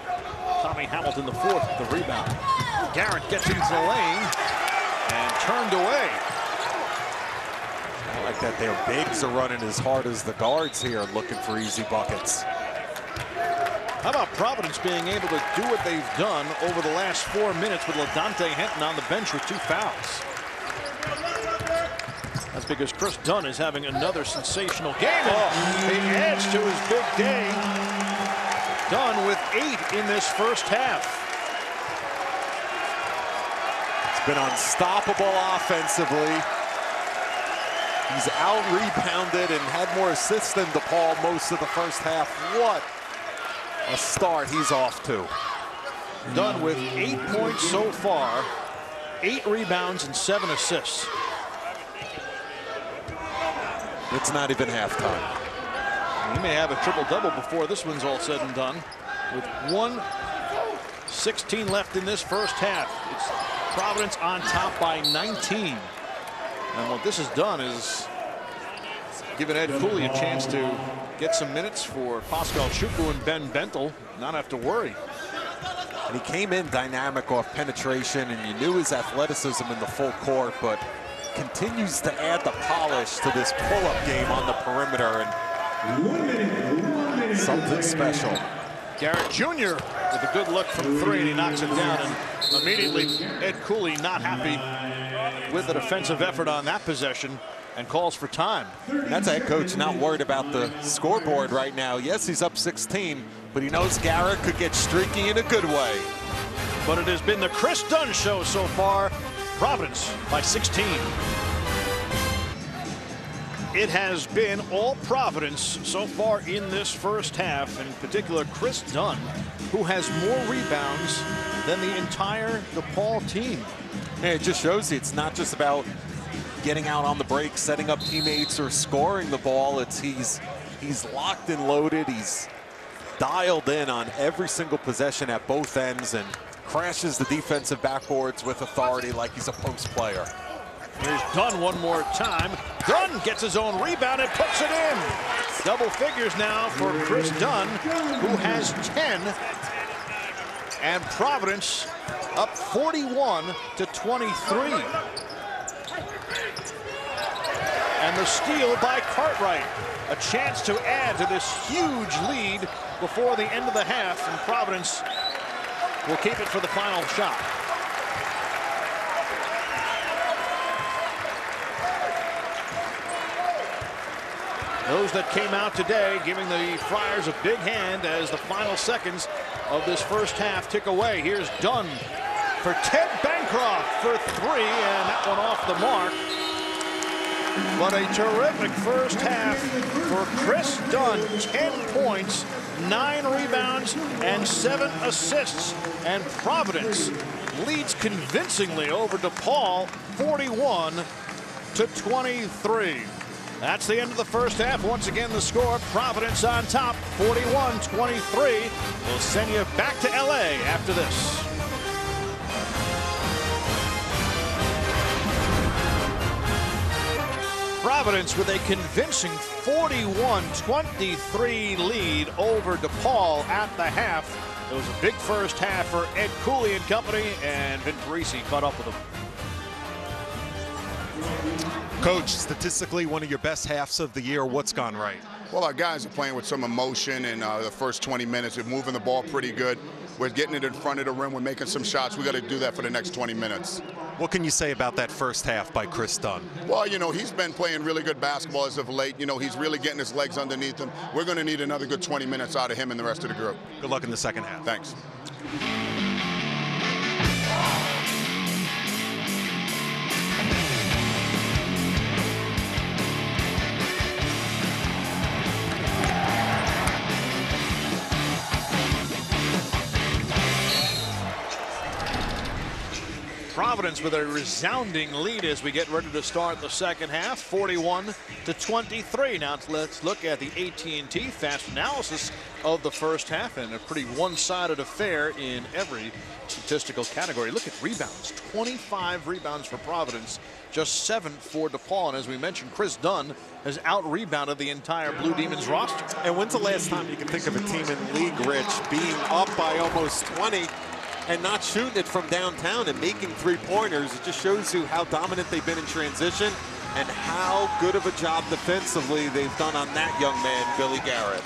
Tommy Hamilton the fourth with the rebound. Garrett gets into the lane and turned away. I like that their bigs are running as hard as the guards here, looking for easy buckets. How about Providence being able to do what they've done over the last 4 minutes with LaDante Hinton on the bench with 2 fouls? That's because Kris Dunn is having another sensational game. And it adds to his big day. Dunn with 8 in this first half. It's been unstoppable offensively. He's out-rebounded and had more assists than DePaul most of the first half. What a start he's off to. Dunn with 8 points so far, 8 rebounds and 7 assists. It's not even halftime. He may have a triple-double before this one's all said and done. With 1:16 left in this first half, it's Providence on top by 19. And what this has done is given Ed Cooley a chance to get some minutes for Pascal Chukwu and Ben Bentel, not have to worry. And he came in dynamic off penetration, and you knew his athleticism in the full court, but continues to add the polish to this pull-up game on the perimeter, and something special. Garrett Jr. with a good look from 3, and he knocks it down, and immediately Ed Cooley not happy with the defensive effort on that possession and calls for time. That's a head coach not worried about the scoreboard right now. Yes, he's up 16, but he knows Garrett could get streaky in a good way. But it has been the Kris Dunn show so far. Providence by 16. It has been all Providence so far in this first half, and in particular Kris Dunn, who has more rebounds than the entire DePaul team. And it just shows you it's not just about getting out on the break, setting up teammates, or scoring the ball. It's he's locked and loaded. He's dialed in on every single possession at both ends and crashes the defensive backboards with authority like he's a post player. Here's Dunn one more time. Dunn gets his own rebound and puts it in. Double figures now for Kris Dunn, who has 10. And Providence up 41-23. And the steal by Cartwright. A chance to add to this huge lead before the end of the half, and Providence will keep it for the final shot. Those that came out today giving the Friars a big hand as the final seconds of this first half tick away. Here's Dunn for Ted Bancroft for 3, and that one off the mark. But a terrific first half for Kris Dunn. 10 points, 9 rebounds, and 7 assists. And Providence leads convincingly over DePaul, 41-23. That's the end of the first half. Once again, the score, Providence on top, 41-23. We'll send you back to LA after this. Providence with a convincing 41-23 lead over DePaul at the half. It was a big first half for Ed Cooley and company, and Vin Parisi caught up with them. Coach, statistically one of your best halves of the year. What's gone right? Well, our guys are playing with some emotion in the first 20 minutes. We're moving the ball pretty good. We're getting it in front of the rim. We're making some shots. We got to do that for the next 20 minutes. What can you say about that first half by Kris Dunn? Well, you know, he's been playing really good basketball as of late. You know, he's really getting his legs underneath him. We're going to need another good 20 minutes out of him and the rest of the group. Good luck in the second half. Thanks. Providence with a resounding lead as we get ready to start the second half, 41-23. Now let's look at the AT&T fast analysis of the first half, and a pretty one-sided affair in every statistical category. Look at rebounds, 25 rebounds for Providence, just 7 for DePaul. And as we mentioned, Kris Dunn has out-rebounded the entire Blue Demons roster. And when's the last time you can think of a team in league, Rich, being up by almost 20 and not shooting it from downtown and making three-pointers? It just shows you how dominant they've been in transition and how good of a job defensively they've done on that young man, Billy Garrett.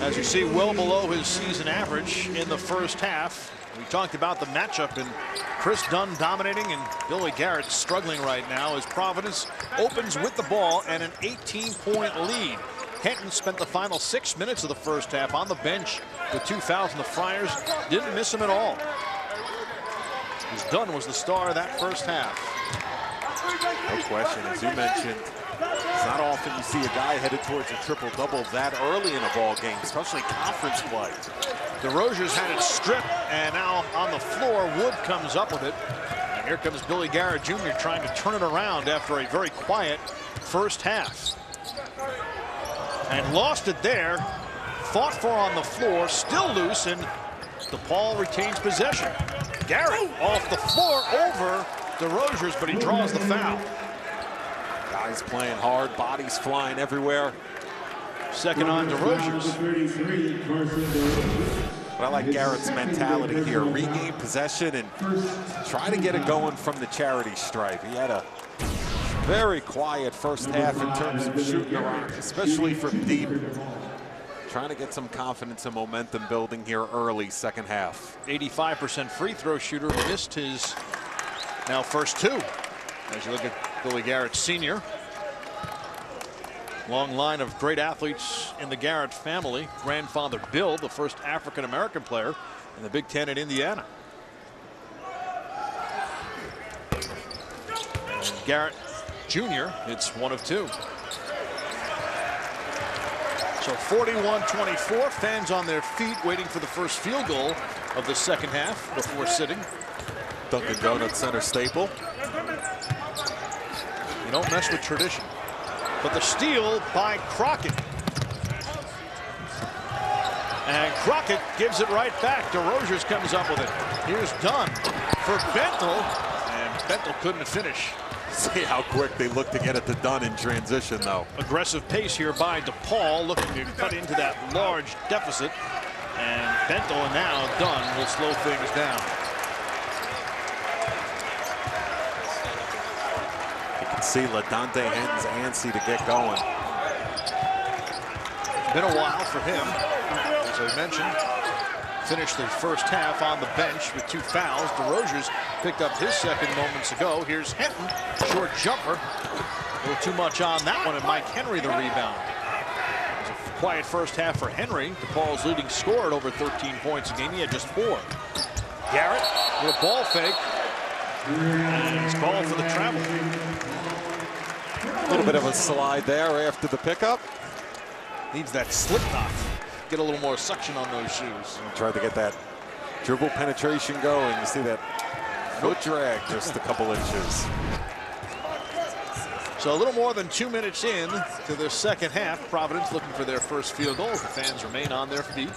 As you see, well below his season average in the first half. We talked about the matchup, and Kris Dunn dominating and Billy Garrett struggling right now as Providence opens with the ball and an 18-point lead. Henton spent the final 6 minutes of the first half on the bench with 2 fouls, and the Friars didn't miss him at all. As Dunn was the star of that first half. No question, as you mentioned, it's not often you see a guy headed towards a triple-double that early in a ball game, especially conference play. DeRozier's had it stripped, and now on the floor, Wood comes up with it. And here comes Billy Garrett Jr. trying to turn it around after a very quiet first half. And lost it there, fought for on the floor, still loose, and DePaul retains possession. Garrett off the floor over DeRozier's, but he draws the foul. Guys playing hard, bodies flying everywhere. Second on DeRozier's. But I like Garrett's mentality here. Regain possession and try to get it going from the charity stripe. He had a very quiet first half in terms of shooting around, especially from deep. Trying to get some confidence and momentum building here early second half. 85% free throw shooter, missed his now first 2. As you look at Billy Garrett Sr. Long line of great athletes in the Garrett family. Grandfather Bill, the first African-American player in the Big Ten at Indiana. And Garrett Jr., it's 1 of 2. So 41-24, fans on their feet waiting for the first field goal of the second half before sitting. Dunkin Donuts Center staple. You don't mess with tradition. But the steal by Crockett. And Crockett gives it right back. DeRozier's comes up with it. Here's Dunn for Bentel, and Bentel couldn't finish. See how quick they look to get it to Dunn in transition, though. Aggressive pace here by DePaul, looking to cut into that large deficit. And Bentel, and now Dunn will slow things down. You can see LaDante Henton's antsy to get going. It's been a while for him, as I mentioned. finished the first half on the bench with 2 fouls. DeRozier's picked up his second moments ago. Here's Hinton, short jumper. A little too much on that one, and Mike Henry the rebound. It was a quiet first half for Henry. DePaul's leading scorer at over 13 points a game. He had just 4. Garrett with a ball fake. And he's called for the travel. A little bit of a slide there after the pickup. Needs that slip knot. Get a little more suction on those shoes. Tried to get that dribble penetration going. You see that foot drag just a couple inches. So a little more than 2 minutes in to the second half. Providence looking for their first field goal. The fans remain on their feet.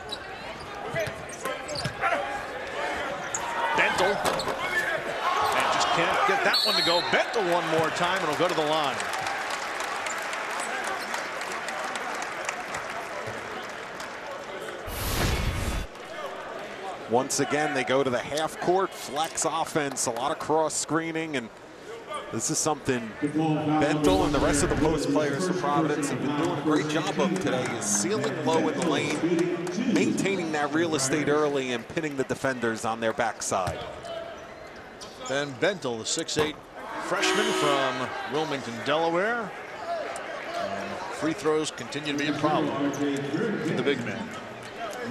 Bentel. And just can't get that one to go. Bentel one more time and it'll go to the line. Once again, they go to the half-court flex offense, a lot of cross screening, and this is something Bentel and the rest of the post players for Providence have been doing a great job of today, is sealing low in the lane, maintaining that real estate early and pinning the defenders on their backside. Ben Bentel, the 6'8" freshman from Wilmington, Delaware. And free throws continue to be a problem for the big man.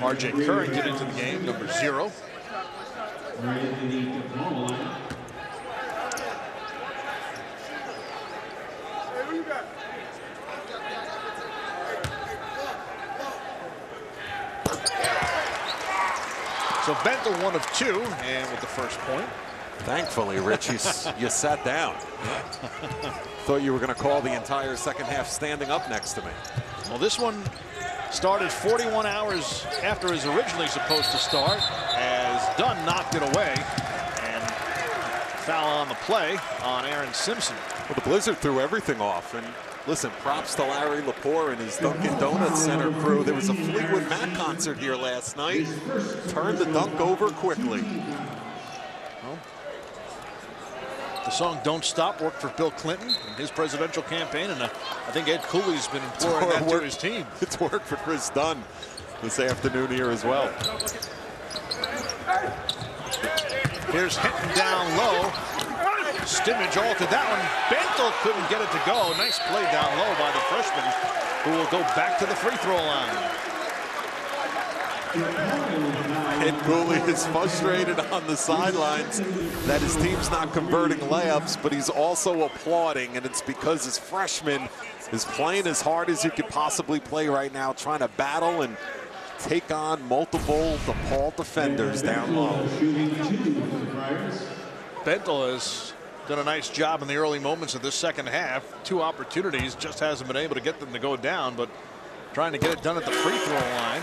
R.J. Currington into the game, number 0. So Bentel 1 of 2, and with the first point. Thankfully, Rich, you sat down. Thought you were going to call the entire second half standing up next to me. Well, this one started 41 hours after it was originally supposed to start, as Dunn knocked it away, and foul on the play on Aaron Simpson. Well, the blizzard threw everything off, and listen, props to Larry Lepore and his Dunkin Donuts Center crew. There was a Fleetwood Mac concert here last night. Turned the dunk over quickly. Well, the song "Don't Stop" worked for Bill Clinton in his presidential campaign, and I think Ed Cooley's been imploring that to his team. It's worked for Kris Dunn this afternoon here as well. Here's Hinton down low. Stimage altered that one. Bentel couldn't get it to go. Nice play down low by the freshman, who will go back to the free throw line. Ed Cooley is frustrated on the sidelines that his team's not converting layups, but he's also applauding, and it's because his freshman is playing as hard as he could possibly play right now, trying to battle and take on multiple DePaul defenders down low. Bentel has done a nice job in the early moments of this second half. 2 opportunities, just hasn't been able to get them to go down, but trying to get it done at the free throw line.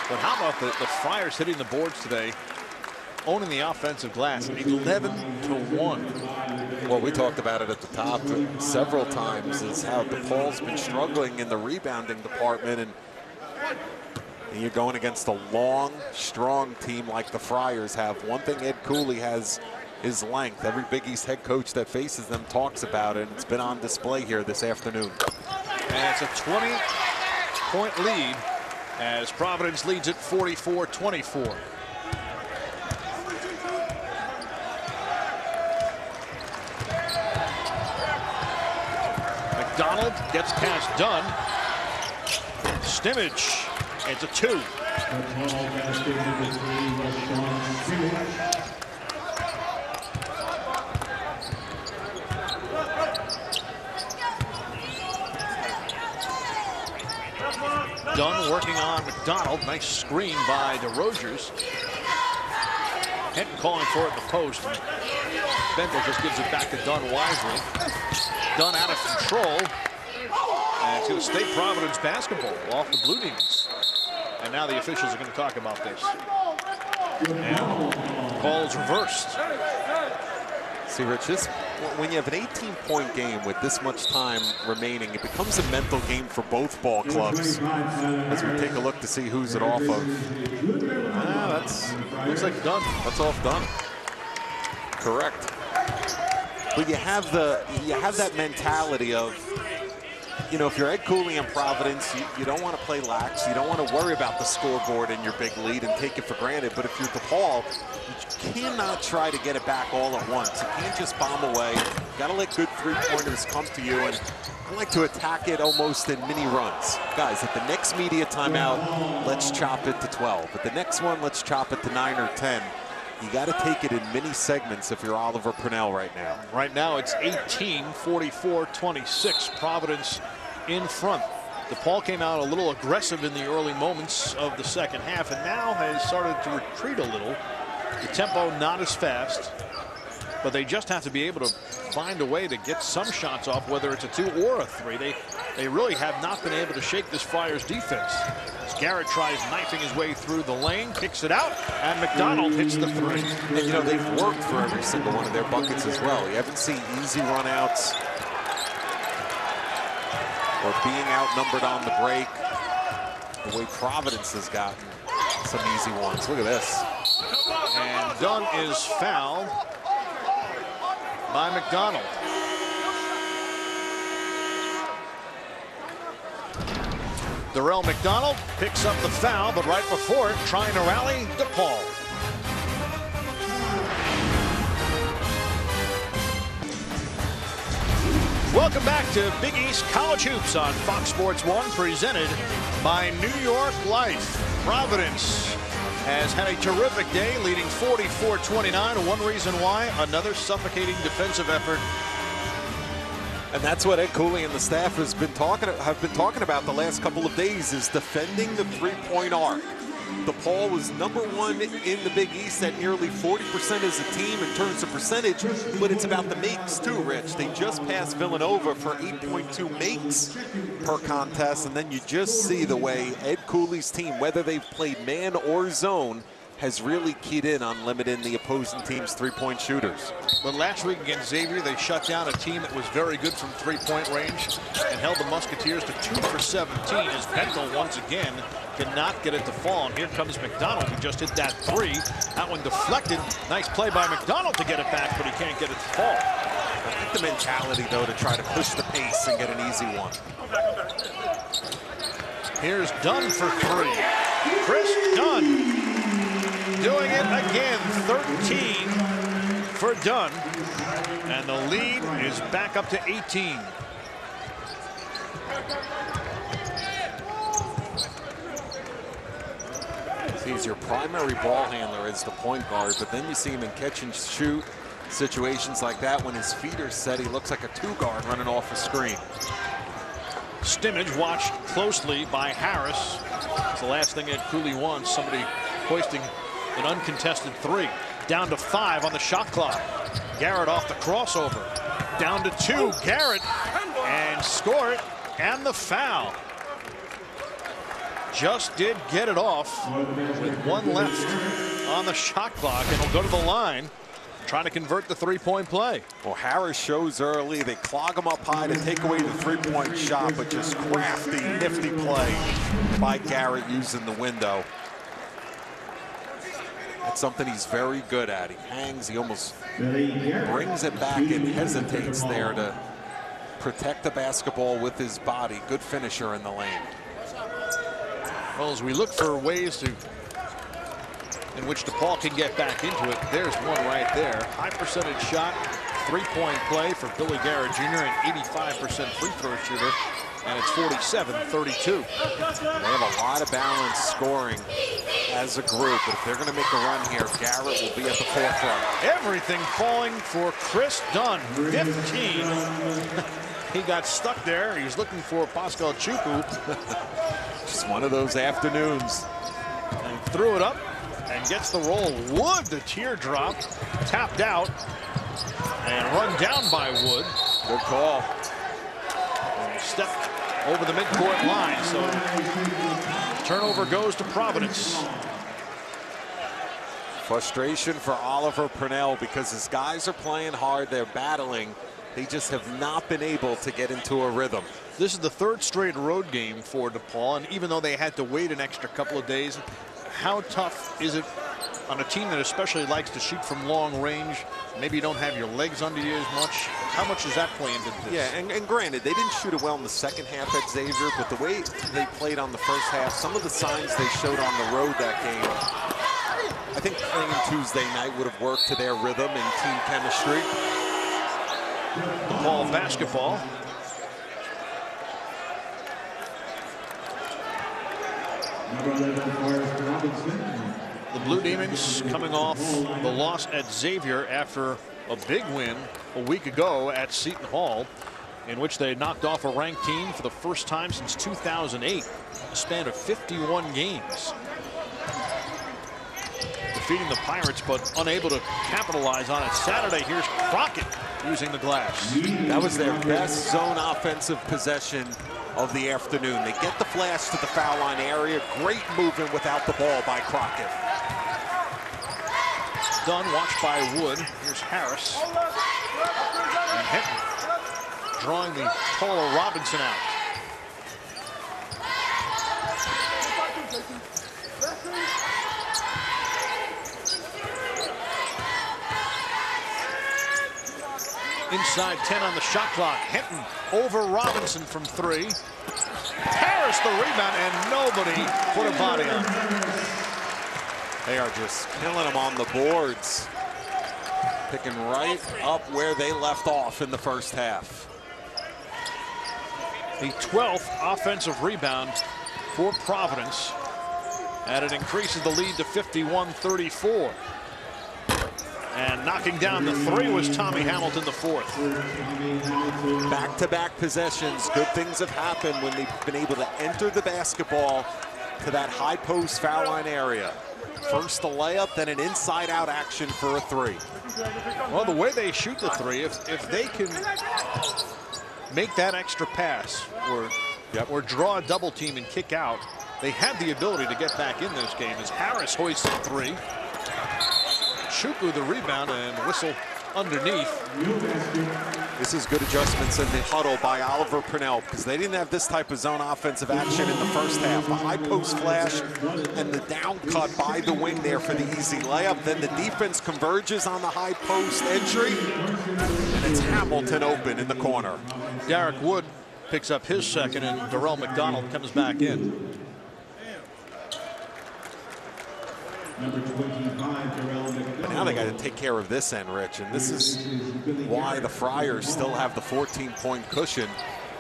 But how about the Friars hitting the boards today, owning the offensive glass, 11-1. Well, we talked about it at the top several times, is how DePaul's been struggling in the rebounding department, and you're going against a long, strong team like the Friars have. One thing Ed Cooley has is length. Every Big East head coach that faces them talks about it, and it's been on display here this afternoon. And it's a 20-point lead as Providence leads it 44-24. McDonald gets past Dunn. Stimage. It's a 2. Dunn working on McDonald. Nice screen by DeRozier's. Hinton calling for it in the post. Bentel just gives it back to Dunn wisely. Dunn out of control. And it's going to stay Providence basketball off the Blue Demons. And now the officials are going to talk about this. And the call is reversed. See, Rich, when you have an 18-point game with this much time remaining, it becomes a mental game for both ball clubs. As we take a look to see who's it off of. That's looks like Dunn. That's off Dunn. Correct. But you have that mentality of you know, if you're Ed Cooley and Providence, you don't want to play lax. You don't want to worry about the scoreboard and your big lead and take it for granted. But if you're DePaul, you cannot try to get it back all at once. You can't just bomb away. You got to let good three-pointers come to you. And I like to attack it almost in mini runs. Guys, at the next media timeout, let's chop it to 12. At the next one, let's chop it to 9 or 10. You got to take it in mini segments if you're Oliver Purnell right now. Right now, it's 18-44-26. Providence in front. DePaul came out a little aggressive in the early moments of the second half and now has started to retreat a little. The tempo not as fast, but they just have to be able to find a way to get some shots off, whether it's a 2 or a 3. They really have not been able to shake this Friars defense. As Garrett tries knifing his way through the lane, kicks it out, and McDonald hits the 3. And you know, they've worked for every single one of their buckets as well. You haven't seen easy runouts or being outnumbered on the break the way Providence has gotten some easy ones. Look at this. And Dunn is fouled by McDonald. Darrell McDonald picks up the foul, but right before it, trying to rally DePaul. Welcome back to Big East College Hoops on Fox Sports 1, presented by New York Life. Providence has had a terrific day, leading 44-29. One reason why, another suffocating defensive effort. And that's what Ed Cooley and the staff have been talking about the last couple of days, is defending the three-point arc. DePaul was #1 in the Big East at nearly 40% as a team in terms of percentage, but it's about the makes too, Rich. They just passed Villanova for 8.2 makes per contest, and then you just see the way Ed Cooley's team, whether they've played man or zone, has really keyed in on limiting the opposing team's three-point shooters. But last week against Xavier, they shut down a team that was very good from three-point range and held the Musketeers to 2 for 17 as Bentel once again cannot get it to fall. And here comes McDonald, who just hit that 3. That one deflected. Nice play by McDonald to get it back, but he can't get it to fall. I like the mentality, though, to try to push the pace and get an easy one. Here's Dunn for 3. Kris Dunn doing it again. 13 for Dunn. And the lead is back up to 18. He's your primary ball handler as the point guard, but then you see him in catch and shoot situations like that. When his feet are set, he looks like a 2-guard running off a screen. Stimmage watched closely by Harris. It's the last thing Ed Cooley wants, somebody hoisting an uncontested 3. Down to 5 on the shot clock. Garrett off the crossover. Down to 2. Garrett, and score it, and the foul. Just did get it off with 1 left on the shot clock, and he'll go to the line trying to convert the three-point play. Well, Harris shows early. They clog him up high to take away the three-point shot, but just crafty, nifty play by Garrett using the window. That's something he's very good at. He hangs, he almost brings it back and hesitates there to protect the basketball with his body. Good finisher in the lane. Well, as we look for ways in which DePaul can get back into it, there's one right there. High percentage shot, three-point play for Billy Garrett Jr., an 85% free throw shooter, and it's 47-32. They have a lot of balance scoring as a group, but if they're going to make a run here, Garrett will be at the forefront. Everything falling for Kris Dunn, 15. He got stuck there. He was looking for Pascal Chukwu. Just one of those afternoons. And threw it up and gets the roll. Wood, the teardrop, tapped out and run down by Wood. Good call. And stepped over the midcourt line. So turnover goes to Providence. Frustration for Oliver Purnell because his guys are playing hard. They're battling. They just have not been able to get into a rhythm. This is the 3rd straight road game for DePaul, and even though they had to wait an extra couple of days, how tough is it on a team that especially likes to shoot from long range, maybe you don't have your legs under you as much. How much does that play into this? Yeah, and granted, they didn't shoot it well in the second half at Xavier, but the way they played on the first half, some of the signs they showed on the road that game, I think playing Tuesday night would have worked to their rhythm and team chemistry. DePaul basketball. The Blue Demons coming off the loss at Xavier after a big win a week ago at Seton Hall, in which they knocked off a ranked team for the first time since 2008, a span of 51 games. Defeating the Pirates, but unable to capitalize on it. Saturday, here's Crockett using the glass. That was their best zone offensive possession of the afternoon. They get the flash to the foul line area. Great movement without the ball by Crockett. Dunn watched by Wood. Here's Harris. And Hinton drawing the taller Robinson out. Inside 10 on the shot clock. Hinton over Robinson from 3. Harris the rebound, and nobody put a body on him. They are just killing them on the boards. Picking right up where they left off in the first half. The 12th offensive rebound for Providence. And it increases the lead to 51-34. And knocking down the 3 was Tommy Hamilton, the 4th. Back-to-back possessions. Good things have happened when they've been able to enter the basketball to that high post foul line area. First a layup, then an inside-out action for a 3. Well, the way they shoot the 3, if they can make that extra pass or draw a double team and kick out, they have the ability to get back in this game. As Harris hoists a 3. Shuku the rebound and whistle underneath. This is good adjustments in the huddle by Oliver Purnell, because they didn't have this type of zone offensive action in the first half. The high post flash and the down cut by the wing there for the easy layup. Then the defense converges on the high post entry, and it's Hamilton open in the corner. Derek Wood picks up his second, and Darrell McDonald comes back in. But now they got to take care of this end, Rich, and this is why the Friars still have the 14-point cushion.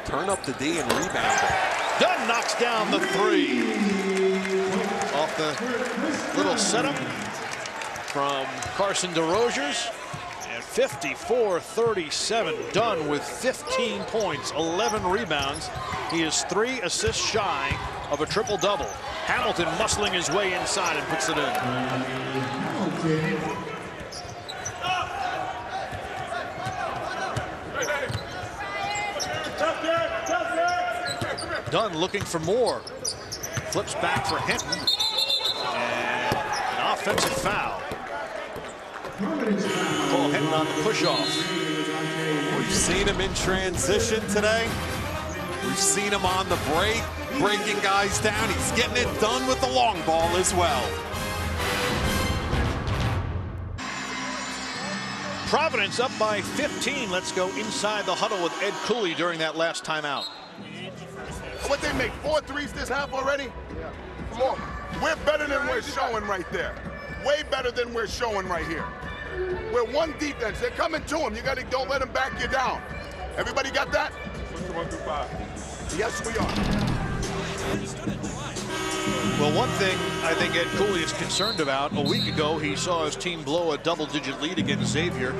Turn up the D and rebound it. Dunn knocks down the 3. Off the little setup from Carson DeRozier's. And 54-37. Dunn with 15 points, 11 rebounds. He is 3 assists shy of a triple-double. Hamilton muscling his way inside and puts it in. Dunn looking for more. Flips back for Hinton. And an offensive foul. Call Hinton on the push-off. We've seen him in transition today. We've seen him on the break, breaking guys down. He's getting it done with the long ball as well. Providence up by 15. Let's go inside the huddle with Ed Cooley during that last timeout. What they make, 4 threes this half already? Yeah. Come on. We're better than we're showing right there. Way better than we're showing right here. We're one defense. They're coming to him. You got to don't let them back you down. Everybody got that? 1 through 5. Yes, we are. Well, one thing I think Ed Cooley is concerned about, a week ago he saw his team blow a double-digit lead against Xavier,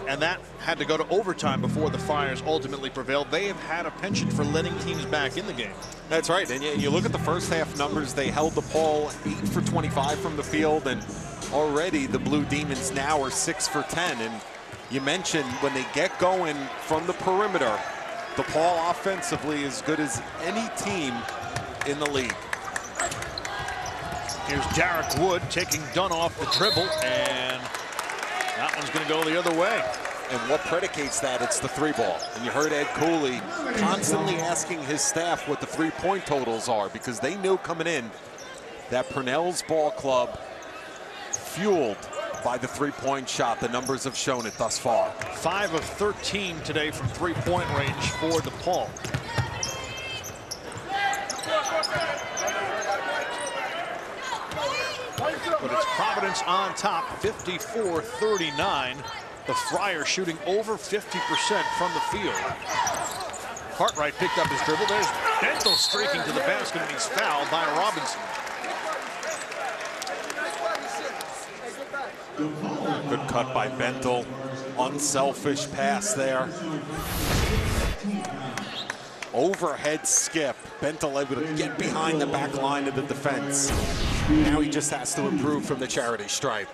and that had to go to overtime before the Friars ultimately prevailed. They have had a penchant for letting teams back in the game. That's right, and you look at the first half numbers. They held DePaul 8 for 25 from the field, and already the Blue Demons now are 6 for 10. And you mentioned when they get going from the perimeter, DePaul offensively as good as any team in the league. Here's Derek Wood taking Dunn off the dribble, and that one's going to go the other way. And what predicates that? It's the 3-ball. And you heard Ed Cooley constantly asking his staff what the 3-point totals are, because they knew coming in that Purnell's ball club fueled by the three-point shot. The numbers have shown it thus far. 5 of 13 today from three-point range for DePaul. But it's Providence on top, 54-39. The Friar shooting over 50% from the field. Cartwright picked up his dribble. There's Bentel streaking to the basket, and he's fouled by Robinson. Good cut by Bentel. Unselfish pass there. Overhead skip. Bentel able to get behind the back line of the defense. Now he just has to improve from the charity stripe.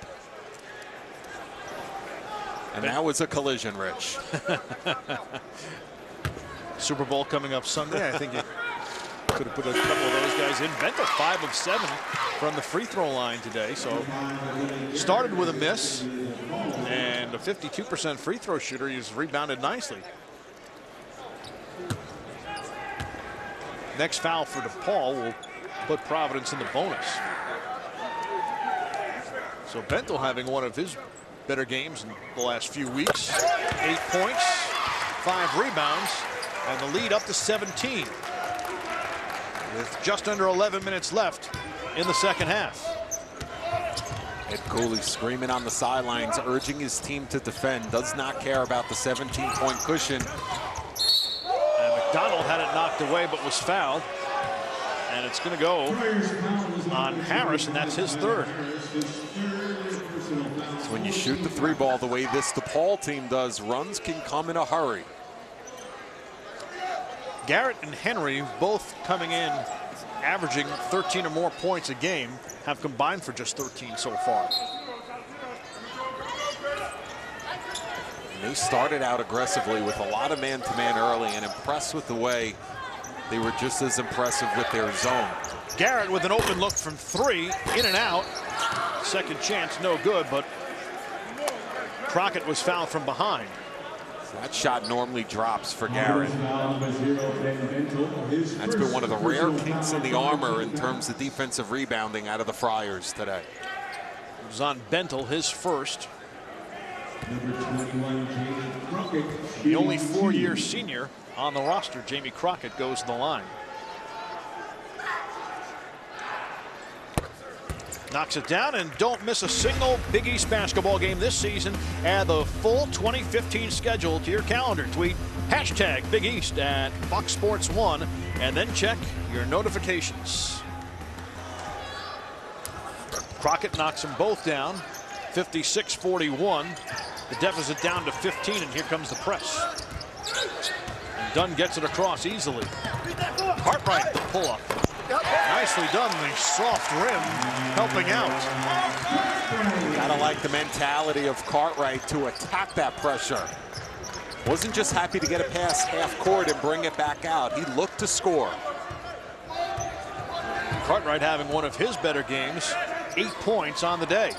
And that was a collision, Rich. Super Bowl coming up Sunday. I think you could have put a couple of those guys in. Bentel 5 of 7 from the free throw line today. So started with a miss and a 52% free throw shooter. He's rebounded nicely. Next foul for DePaul will put Providence in the bonus. So Bentel having one of his better games in the last few weeks. 8 points, 5 rebounds, and the lead up to 17. With just under 11 minutes left in the second half. Ed Cooley screaming on the sidelines, urging his team to defend. Does not care about the 17-point cushion. And McDonald had it knocked away, but was fouled. And it's going to go on Harris, and that's his third. So when you shoot the three ball the way this DePaul team does, runs can come in a hurry. Garrett and Henry, both coming in averaging 13 or more points a game, have combined for just 13 so far. And they started out aggressively with a lot of man-to-man early, and impressed with the way they were just as impressive with their zone. Garrett with an open look from 3, in and out. Second chance, no good, but Crockett was fouled from behind. That shot normally drops for Garrett. That's been one of the rare kinks in the armor in terms of defensive rebounding out of the Friars today. It was on Bentel, his first. The only 4-year senior on the roster, Jamie Crockett, goes to the line. Knocks it down, and don't miss a single Big East basketball game this season. Add the full 2015 schedule to your calendar. Tweet hashtag Big East at Fox Sports 1, and then check your notifications. Crockett knocks them both down, 56-41. The deficit down to 15, and here comes the press. And Dunn gets it across easily. Cartwright, the pull-up. Nicely done, the soft rim helping out. Gotta like the mentality of Cartwright to attack that pressure. Wasn't just happy to get it past half court and bring it back out. He looked to score. Cartwright having one of his better games, 8 points on the day.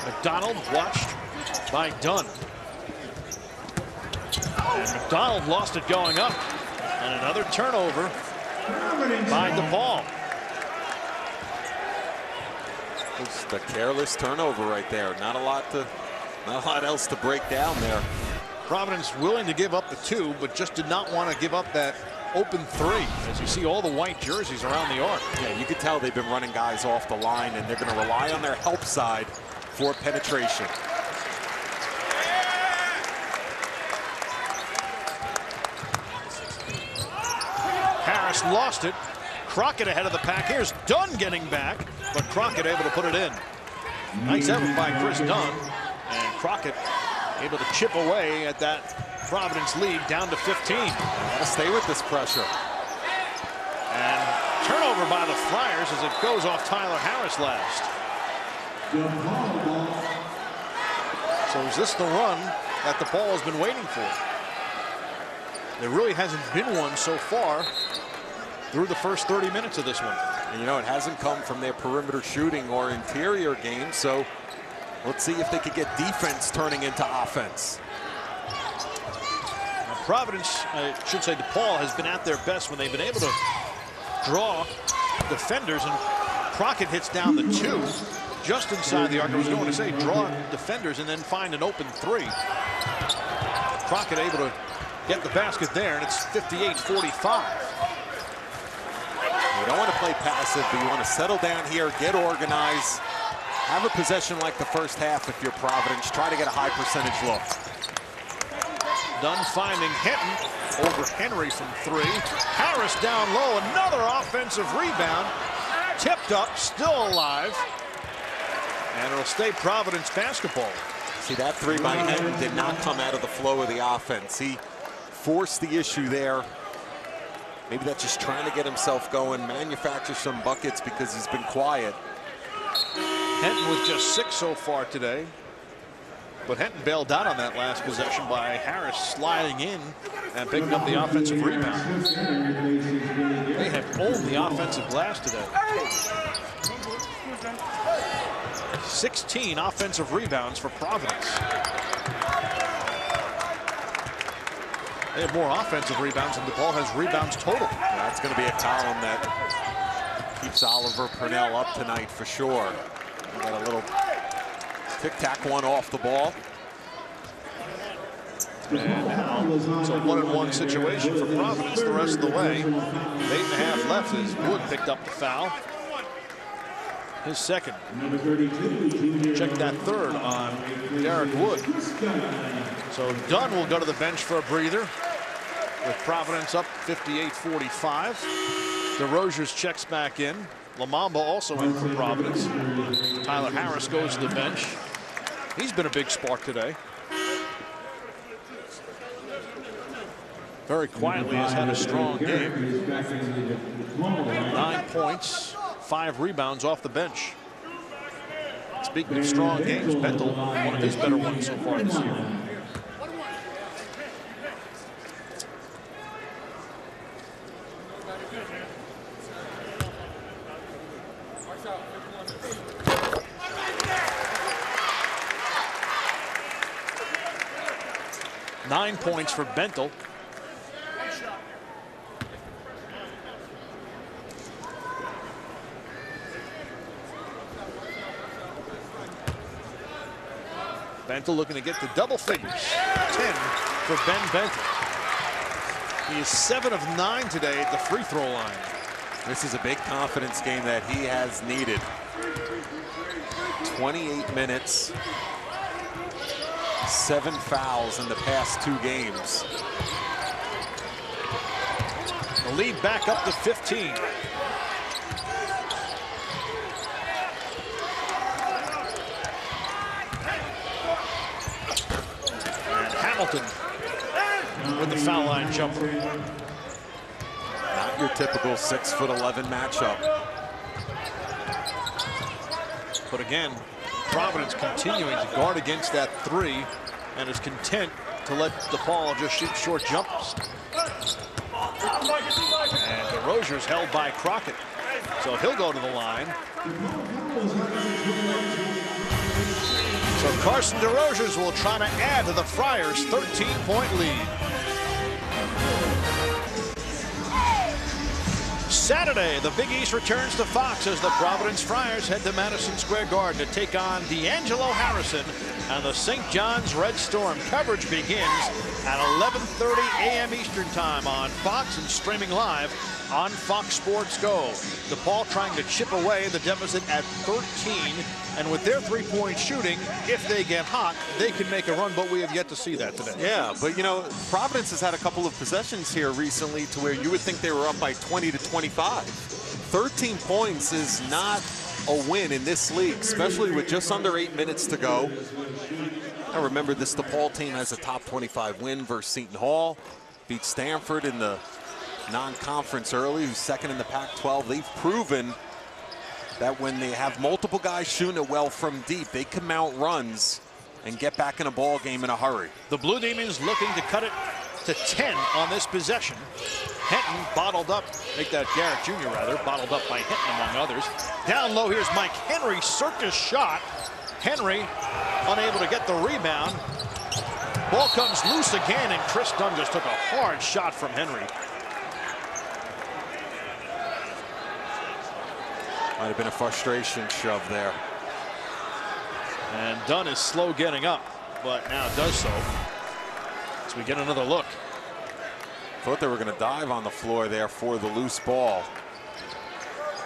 McDonald watched by Dunn. And McDonald lost it going up. And another turnover by DePaul. Just a careless turnover right there. Not a lot else to break down there. Providence willing to give up the 2, but just did not want to give up that open 3. As you see all the white jerseys around the arc. Yeah, you could tell they've been running guys off the line, and they're going to rely on their help side for penetration. Harris lost it. Crockett ahead of the pack. Here's Dunn getting back, but Crockett able to put it in. Nice effort by Kris Dunn, and Crockett able to chip away at that Providence lead down to 15. Gotta stay with this pressure. And turnover by the Friars as it goes off Tyler Harris last. So is this the run that DePaul has been waiting for? There really hasn't been one so far through the first 30 minutes of this one. And you know, it hasn't come from their perimeter shooting or interior game, so let's see if they could get defense turning into offense. Providence, I should say DePaul, has been at their best when they've been able to draw defenders, and Crockett hits down the 2 just inside the arc. I was going to say draw defenders and then find an open 3. Crockett able to get the basket there, and it's 58-45. You don't want to play passive, but you want to settle down here, get organized, have a possession like the first half if you're Providence. Try to get a high percentage look. Dunn finding Hinton over Henry from 3. Harris down low, another offensive rebound. Tipped up, still alive. And it'll stay Providence basketball. See, that 3 by Hinton did not come out of the flow of the offense. He forced the issue there. Maybe that's just trying to get himself going, manufacture some buckets because he's been quiet. Hinton with just 6 so far today. But Hinton bailed out on that last possession by Harris sliding in and picking up the offensive rebound. They have owned the offensive glass today. 16 offensive rebounds for Providence. They have more offensive rebounds than DePaul has rebounds total. That's going to be a column that keeps Oliver Purnell up tonight for sure. We got a little tic-tac one off the ball. And now it's a 1-on-1 situation for Providence the rest of the way. 8.5 left as Wood picked up the foul. His second. Check that third on Derek Wood. So Dunn will go to the bench for a breather with Providence up 58-45. DeRozier's checks back in. Lamamba also in for Providence. Tyler Harris goes to the bench. He's been a big spark today. Very quietly has had a strong game. 9 points, 5 rebounds off the bench. Speaking of strong games, Bentel, one of his better ones so far this year. Nine points for Bentel. Bentel looking to get to double figures. 10 for Ben Bentel. He is 7 of 9 today at the free throw line. This is a big confidence game that he has needed. 28 minutes, 7 fouls in the past 2 games. The lead back up to 15. Hamilton with the foul line jumper. Not your typical 6'11" matchup. But again, Providence continuing to guard against that 3 and is content to let DePaul just shoot short jumpers. And DeRozier's held by Crockett, so he'll go to the line. So Carson DeRozier's will try to add to the Friars' 13-point lead. Saturday, the Big East returns to Fox as the Providence Friars head to Madison Square Garden to take on D'Angelo Harrison and the St. John's Red Storm. Coverage begins at 11:30 a.m. Eastern Time on Fox and streaming live on Fox Sports Go. DePaul trying to chip away the deficit at 13, and with their three-point shooting, if they get hot, they can make a run, but we have yet to see that today. Yeah, but you know, Providence has had a couple of possessions here recently to where you would think they were up by 20 to 25. 13 points is not a win in this league, especially with just under 8 minutes to go. I remember this DePaul team has a top 25 win versus Seton Hall, beat Stanford in the non-conference early, who's second in the Pac-12. They've proven that when they have multiple guys shooting it well from deep, they can mount runs and get back in a ball game in a hurry. The Blue Demons looking to cut it to 10 on this possession. Hinton bottled up, make that Garrett Jr. rather, bottled up by Hinton among others. Down low, here's Mike Henry, circus shot. Henry unable to get the rebound. Ball comes loose again, and Kris Dunn just took a hard shot from Henry. Might have been a frustration shove there. And Dunn is slow getting up, but now does so. As we get another look. Thought they were going to dive on the floor there for the loose ball.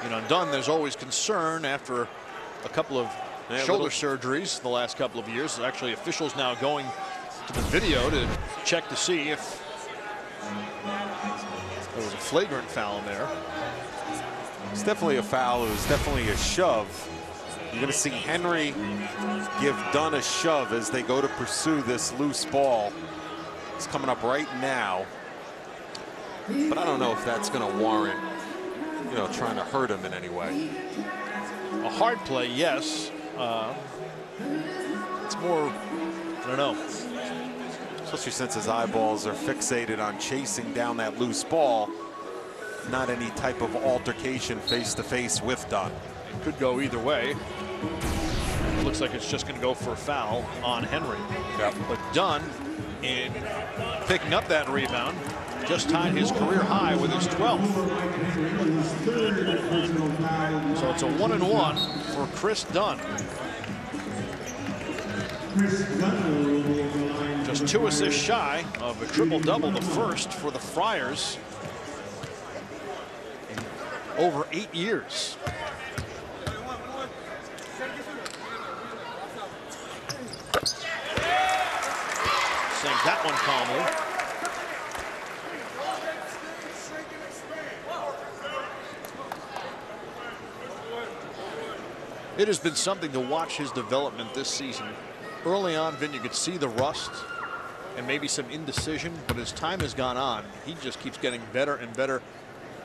You know, Dunn, there's always concern after a couple of shoulder surgeries the last couple of years. Actually, officials now going to the video to check to see if there was a flagrant foul there. It's definitely a foul. It was definitely a shove. You're going to see Henry give Dunn a shove as they go to pursue this loose ball. It's coming up right now. But I don't know if that's going to warrant, you know, trying to hurt him in any way. A hard play, yes. It's more, I don't know. Especially since his eyeballs are fixated on chasing down that loose ball. Not any type of altercation face-to-face with Dunn. Could go either way. It looks like it's just going to go for a foul on Henry. Yep. But Dunn, in picking up that rebound, just tied his career high with his 12th. So it's a 1-and-1 for Kris Dunn. Just 2 assists shy of a triple-double, the first for the Friars in over 8 years. Sank that one calmly. It has been something to watch his development this season. Early on, Vin, you could see the rust and maybe some indecision, but as time has gone on, he just keeps getting better and better.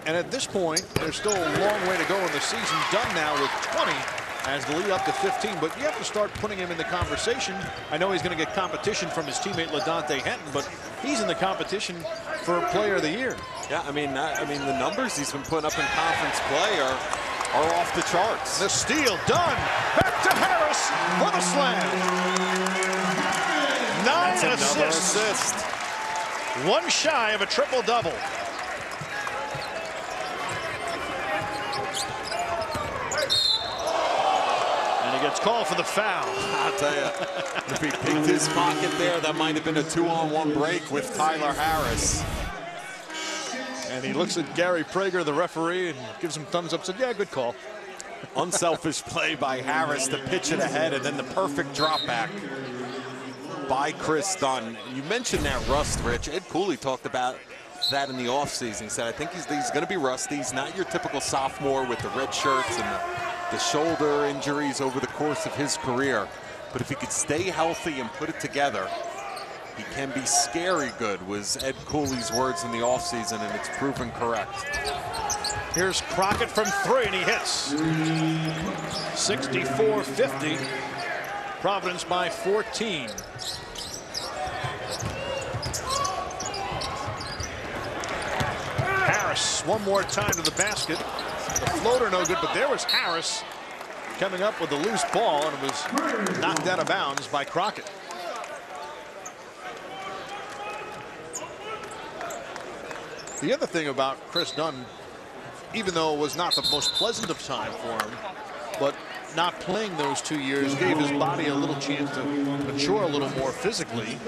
And at this point, there's still a long way to go in the season. Dunn now with 20 as the lead up to 15, but you have to start putting him in the conversation. I know he's going to get competition from his teammate LaDonte Henton, but he's in the competition for Player of the Year. Yeah, I mean the numbers he's been putting up in conference play are off the charts. The steal, Dunn, back to Harris for the slam. 9 assists. One shy of a triple-double. And he gets called for the foul. I'll tell you, if he picked his pocket there, that might have been a 2-on-1 break with Tyler Harris. And he looks at Gary Prager, the referee, and gives him thumbs up, said, yeah, good call. Unselfish play by Harris to pitch it ahead, and then the perfect drop back by Kris Dunn. You mentioned that rust, Rich. Ed Cooley talked about that in the offseason. He said, I think he's going to be rusty. He's not your typical sophomore with the red shirts and the shoulder injuries over the course of his career. But if he could stay healthy and put it together, he can be scary good, was Ed Cooley's words in the offseason, and it's proven correct. Here's Crockett from 3, and he hits. 64-50. Providence by 14. Harris one more time to the basket. The floater no good, but there was Harris coming up with a loose ball, and it was knocked out of bounds by Crockett. The other thing about Kris Dunn, even though it was not the most pleasant of time for him, but not playing those 2 years gave his body a little chance to mature a little more physically.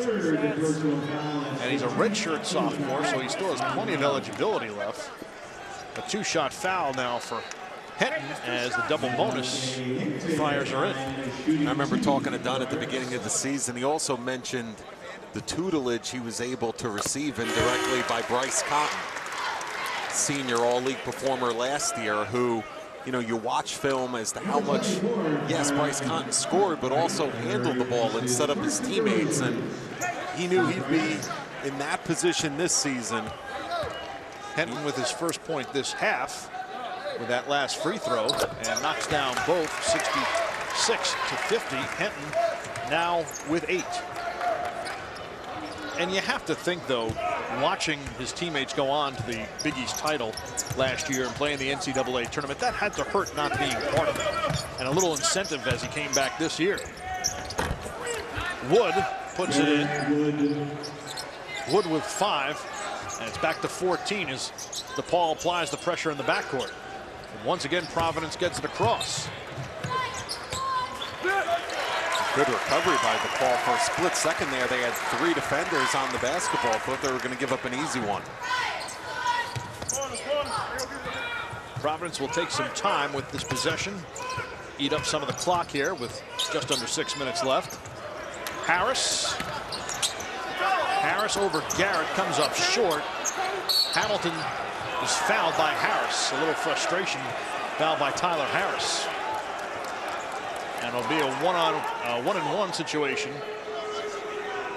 And he's a redshirt sophomore, so he still has plenty of eligibility left. A 2-shot foul now for Henton as the double bonus Friars are in. I remember talking to Dunn at the beginning of the season. He also mentioned the tutelage he was able to receive indirectly by Bryce Cotton, senior all-league performer last year, who, you know, you watch film as to how much, yes, Bryce Cotton scored, but also handled the ball and set up his teammates, and he knew he'd be in that position this season. Henton with his first point this half with that last free throw, and knocks down both. 66-50. Henton now with 8. And you have to think, though, watching his teammates go on to the Big East title last year and play in the NCAA tournament, that had to hurt not being part of it. And a little incentive as he came back this year. Wood puts it in. Wood with 5, and it's back to 14 as DePaul applies the pressure in the backcourt. And once again, Providence gets it across. Good recovery by DePaul for a split second there. They had 3 defenders on the basketball. Thought they were going to give up an easy one. Providence will take some time with this possession. Eat up some of the clock here with just under 6 minutes left. Harris over Garrett, comes up short. Hamilton is fouled by Harris. A little frustration. Fouled by Tyler Harris. And it'll be a one-on-one situation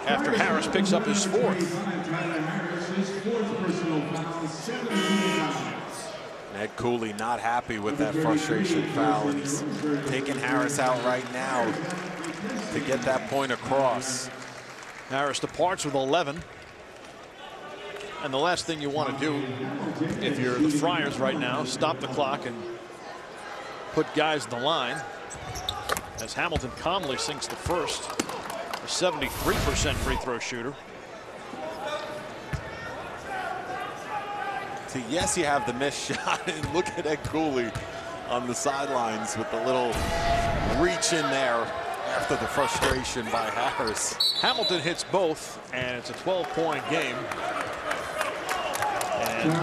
after Harris picks up his 4th. Ed Cooley not happy with that frustration foul, and he's taking Harris out right now to get that point across. Harris departs with 11. And the last thing you want to do if you're the Friars right now, stop the clock and put guys in the line. As Hamilton calmly sinks the first, a 73% free throw shooter. So yes, you have the missed shot, and look at Ed Cooley on the sidelines with the little reach in there after the frustration by Harris. Hamilton hits both, and it's a 12-point game. And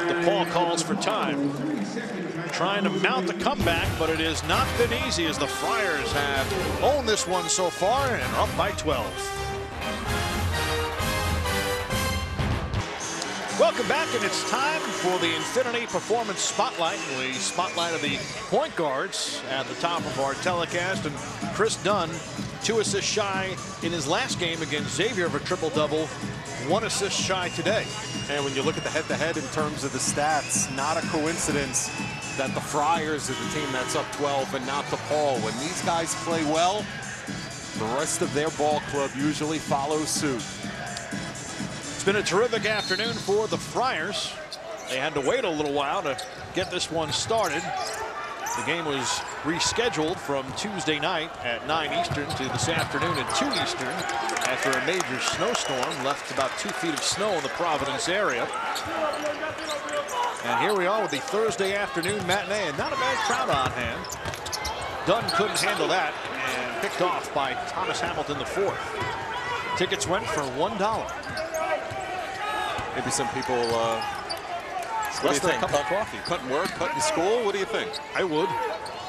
DePaul calls for time. Trying to mount the comeback, but it has not been easy as the Friars have owned this one so far and are up by 12. Welcome back, and it's time for the Infinity Performance Spotlight. We spotlighted the point guards at the top of our telecast, and Kris Dunn, 2 assists shy in his last game against Xavier of a triple-double, 1 assist shy today. And when you look at the head-to-head in terms of the stats, not a coincidence that the Friars are the team that's up 12 and not DePaul. When these guys play well, the rest of their ball club usually follows suit. It's been a terrific afternoon for the Friars. They had to wait a little while to get this one started. The game was rescheduled from Tuesday night at 9 Eastern to this afternoon at 2 Eastern after a major snowstorm left about 2 feet of snow in the Providence area. And here we are with the Thursday afternoon matinee, and not a bad crowd on hand. Dunn couldn't handle that and picked off by Thomas Hamilton IV. Tickets went for $1. Maybe some people Less than a cup of coffee. Cutting work, cutting school, what do you think? I would.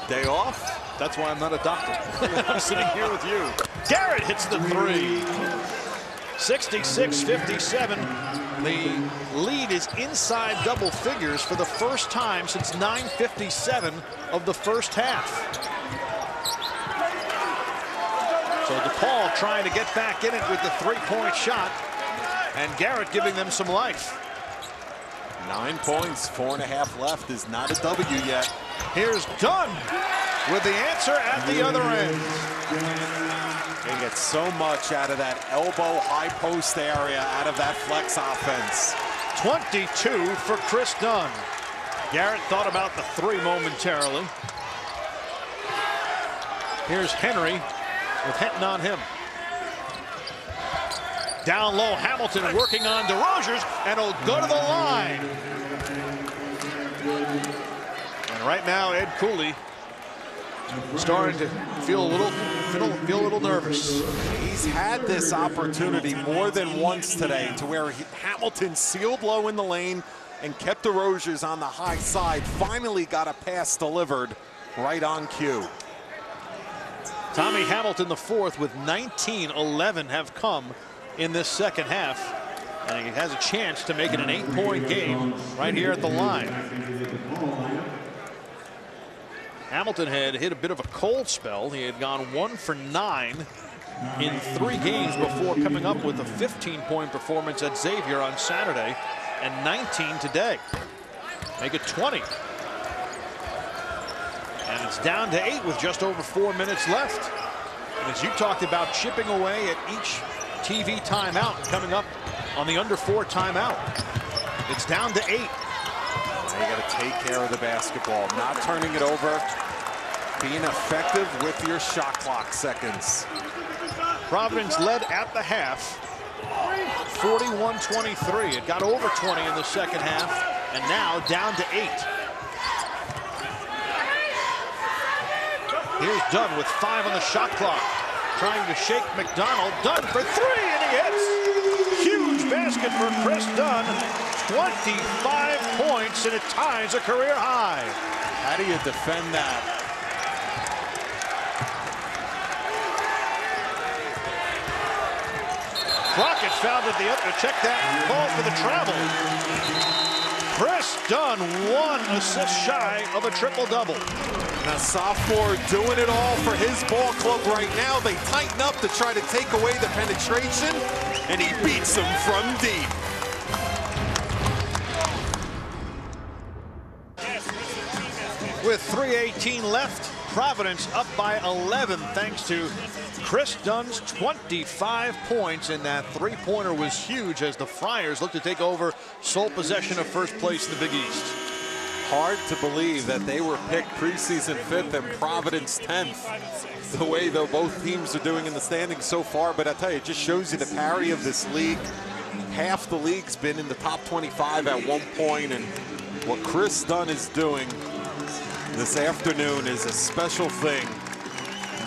Day off? That's why I'm not a doctor. I'm sitting here with you. Garrett hits the 3. 66-57. The lead is inside double figures for the first time since 9:57 of the first half. So DePaul trying to get back in it with the 3-point shot, and Garrett giving them some life. 9 points, 4.5 left is not a W yet. Here's Dunn with the answer at the other end. They get so much out of that elbow high post area, out of that flex offense. 22 for Kris Dunn. Garrett thought about the 3 momentarily. Here's Henry with Henton on him. Down low, Hamilton working on DeRozier's, and he'll go to the line. And right now, Ed Cooley starting to feel a little nervous. He's had this opportunity more than once today to where Hamilton sealed low in the lane and kept DeRozier's on the high side. Finally got a pass delivered right on cue. Tommy Hamilton IV with 19-11 have come in this second half, and he has a chance to make it an 8-point game right here at the line. Hamilton had hit a bit of a cold spell. He had gone 1 for 9 in 3 games before coming up with a 15-point performance at Xavier on Saturday and 19 today. Make it 20. And it's down to 8 with just over 4 minutes left. And as you talked about, chipping away at each TV timeout and coming up on the under 4 timeout. It's down to 8. Now you got to take care of the basketball, not turning it over, being effective with your shot clock seconds. Providence led at the half, 41-23. It got over 20 in the second half, and now down to 8. Here's Dunn with 5 on the shot clock, trying to shake McDonald. Dunn for 3, and he hits. Huge basket for Kris Dunn. 25 points, and it ties a career high. How do you defend that? Crockett fouled at the end to check that call for the travel. Kris Dunn, 1 assist shy of a triple-double. Now, sophomore doing it all for his ball club right now. They tighten up to try to take away the penetration, and he beats them from deep. With 3:18 left, Providence up by 11 thanks to Kris Dunn's 25 points, and that three-pointer was huge as the Friars look to take over sole possession of first place in the Big East. Hard to believe that they were picked preseason 5th and Providence 10th. The way though both teams are doing in the standings so far, but I tell you, it just shows you the parity of this league. Half the league's been in the top 25 at one point, and what Kris Dunn is doing this afternoon is a special thing,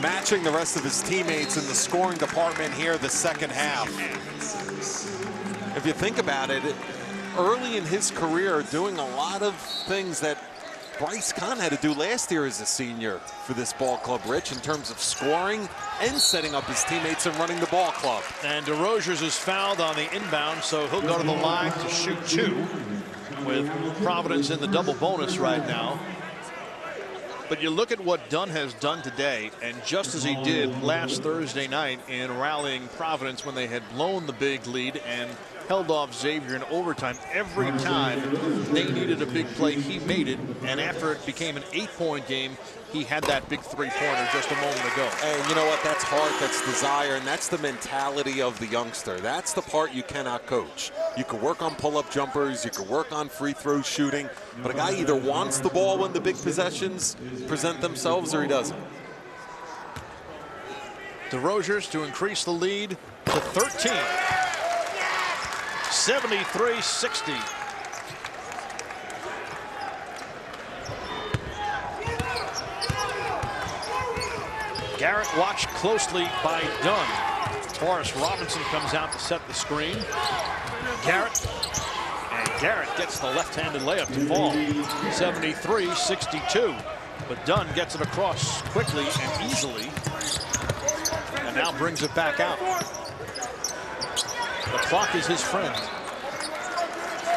matching the rest of his teammates in the scoring department here the second half. If you think about it, early in his career, doing a lot of things that Bryce Kahn had to do last year as a senior for this ball club, Rich, in terms of scoring and setting up his teammates and running the ball club. And DeRozier's is fouled on the inbound, so he'll go to the line to shoot 2 with Providence in the double bonus right now. But you look at what Dunn has done today, and just as he did last Thursday night in rallying Providence when they had blown the big lead and held off Xavier in overtime, every time they needed a big play, he made it. And after it became an 8-point game, he had that big three-pointer just a moment ago. And you know what? That's heart, that's desire, and that's the mentality of the youngster. That's the part you cannot coach. You can work on pull-up jumpers, you can work on free throw shooting, but a guy either wants the ball when the big possessions present themselves or he doesn't. DeRozier's to increase the lead to 13. 73-60. Garrett watched closely by Dunn. Forrest Robinson comes out to set the screen. Garrett gets the left-handed layup to fall. 73-62. But Dunn gets it across quickly and easily, and now brings it back out. The clock is his friend,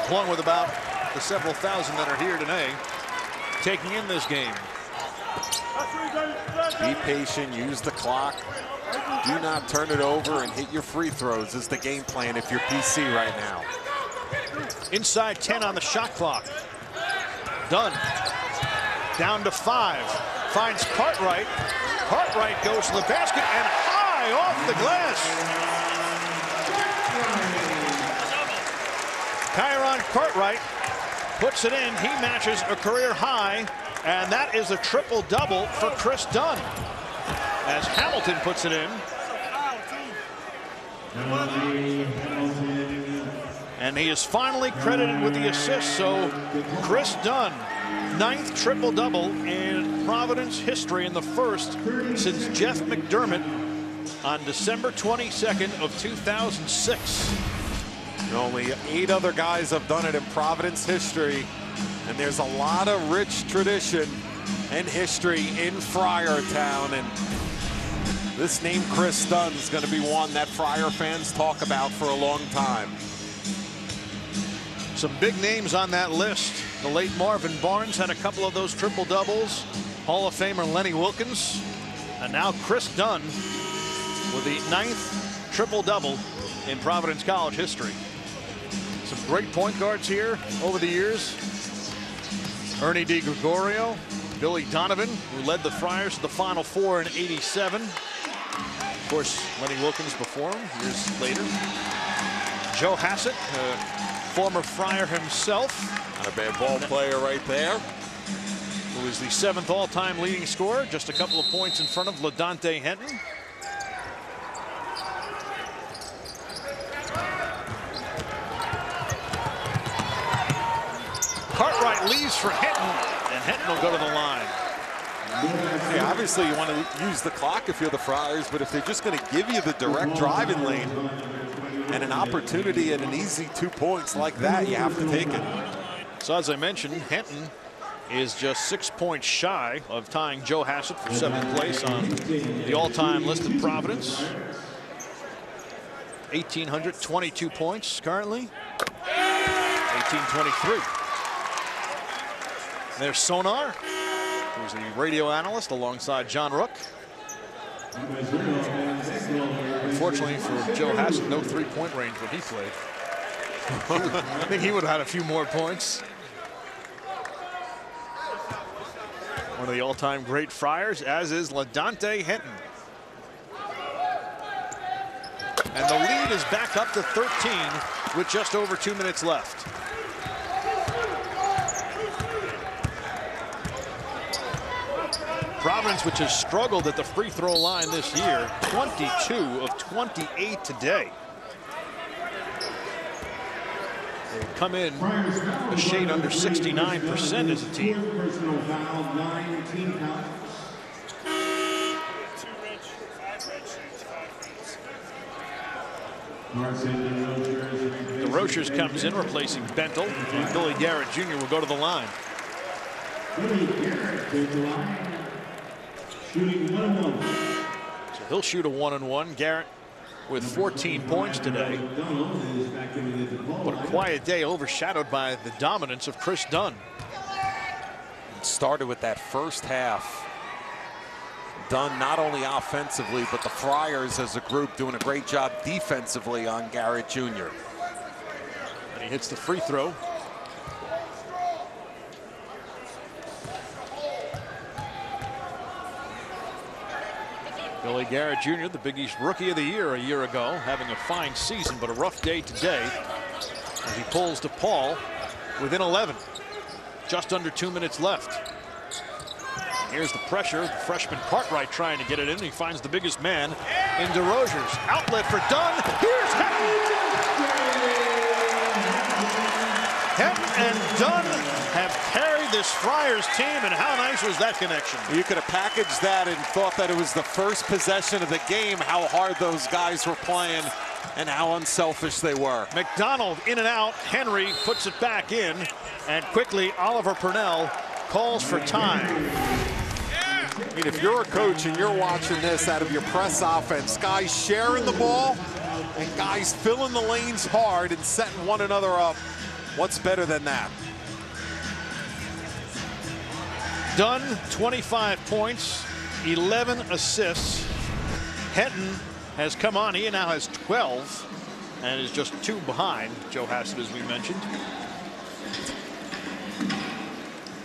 along with about the several thousand that are here today taking in this game. Be patient, use the clock. Do not turn it over and hit your free throws is the game plan if you're PC right now. Inside 10 on the shot clock. Dunn down to 5. Finds Cartwright. Cartwright goes to the basket and high off the glass. Kyron Cartwright puts it in. He matches a career high, and that is a triple-double for Kris Dunn as Hamilton puts it in. And he is finally credited with the assist, so Kris Dunn, 9th triple-double in Providence history, and the first since Jeff McDermott on December 22nd of 2006. Only 8 other guys have done it in Providence history, and there's a lot of rich tradition and history in Friar Town, and this name Kris Dunn is going to be one that Friar fans talk about for a long time. Some big names on that list. The late Marvin Barnes had a couple of those triple doubles. Hall of Famer Lenny Wilkins, and now Kris Dunn with the 9th triple double in Providence College history. Some great point guards here over the years. Ernie DiGregorio, Billy Donovan, who led the Friars to the Final Four in '87. Of course, Lenny Wilkins before him years later. Joe Hassett, former Friar himself. Not a bad ball player right there. Who is the 7th all-time leading scorer, just a couple of points in front of LaDante Henton. pass for Hinton, and Hinton will go to the line. Yeah, obviously you want to use the clock if you're the Friars, but if they're just going to give you the direct driving lane and an opportunity at an easy 2 points like that, you have to take it. So as I mentioned, Hinton is just 6 points shy of tying Joe Hassett for 7th place on the all-time list of Providence. 1,822 points currently. 1,823. There's Sonar, who's the radio analyst alongside John Rook. Unfortunately for Joe Hassett, no three-point range when he played. I think he would have had a few more points. One of the all-time great Friars, as is LaDante Hinton. And the lead is back up to 13 with just over 2 minutes left. Providence, which has struggled at the free throw line this year, 22 of 28 today. They come in a shade under 69% as a team. The Rochers comes in replacing Bentel, and Billy Garrett Jr. will go to the line. Billy Garrett to the line, shooting 1-1. So he'll shoot a 1-1. Garrett with 14 points today. But a quiet day overshadowed by the dominance of Kris Dunn. It started with that first half. Dunn not only offensively, but the Friars as a group doing a great job defensively on Garrett Jr. And he hits the free throw. Billy Garrett Jr., the Big East Rookie of the Year a year ago, having a fine season, but a rough day today as he pulls DePaul within 11. Just under 2 minutes left. Here's the pressure. The freshman Cartwright trying to get it in. He finds the biggest man in DeRozier's. Outlet for Dunn. Here's Hinton. Hinton and Dunn have carried this Friars team, and how nice was that connection? You could have packaged that and thought that it was the first possession of the game, how hard those guys were playing and how unselfish they were. McDonald in and out. Henry puts it back in, and quickly Oliver Purnell calls for time. I mean, if you're a coach and you're watching this out of your press offense, guys sharing the ball and guys filling the lanes hard and setting one another up, what's better than that? Dunn, 25 points, 11 assists. Hinton has come on. He now has 12 and is just 2 behind Joe Hassett, as we mentioned.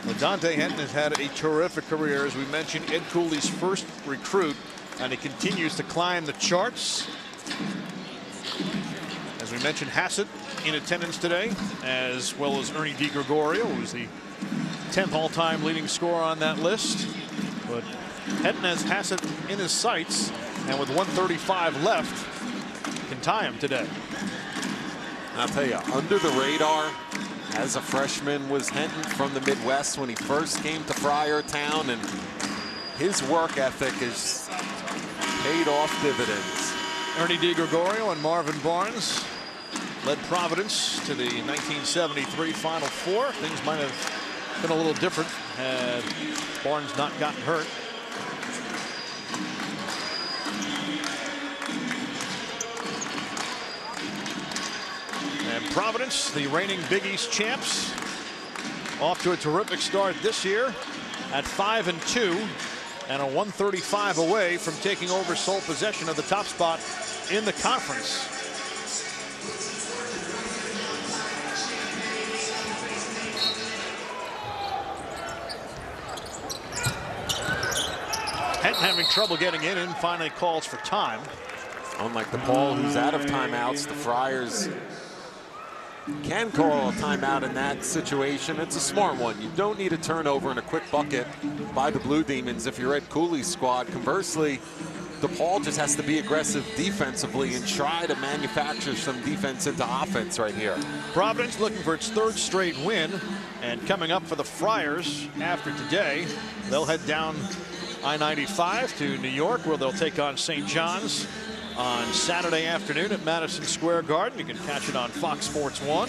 LaDante Hinton has had a terrific career, as we mentioned. Ed Cooley's first recruit, and he continues to climb the charts. As we mentioned, Hassett in attendance today, as well as Ernie DiGregorio, who's the 10th all-time leading scorer on that list. But Hinton has Hassett in his sights, and with 1:35 left, can tie him today. I'll tell you, under the radar as a freshman was Hinton from the Midwest when he first came to Friartown, and his work ethic has paid off dividends. Ernie DiGregorio and Marvin Barnes led Providence to the 1973 Final Four. Things might have been a little different had Barnes not gotten hurt. And Providence, the reigning Big East champs, off to a terrific start this year at 5-2 and a 135 away from taking over sole possession of the top spot in the conference. Hinton having trouble getting in and finally calls for time. Unlike DePaul, who's out of timeouts, the Friars can call a timeout in that situation. It's a smart one. You don't need a turnover and a quick bucket by the Blue Demons if you're Ed Cooley's squad. Conversely, DePaul just has to be aggressive defensively and try to manufacture some defense into offense right here. Providence looking for its 3rd straight win, and coming up for the Friars after today, they'll head down I-95 to New York, where they'll take on St. John's on Saturday afternoon at Madison Square Garden. You can catch it on Fox Sports 1.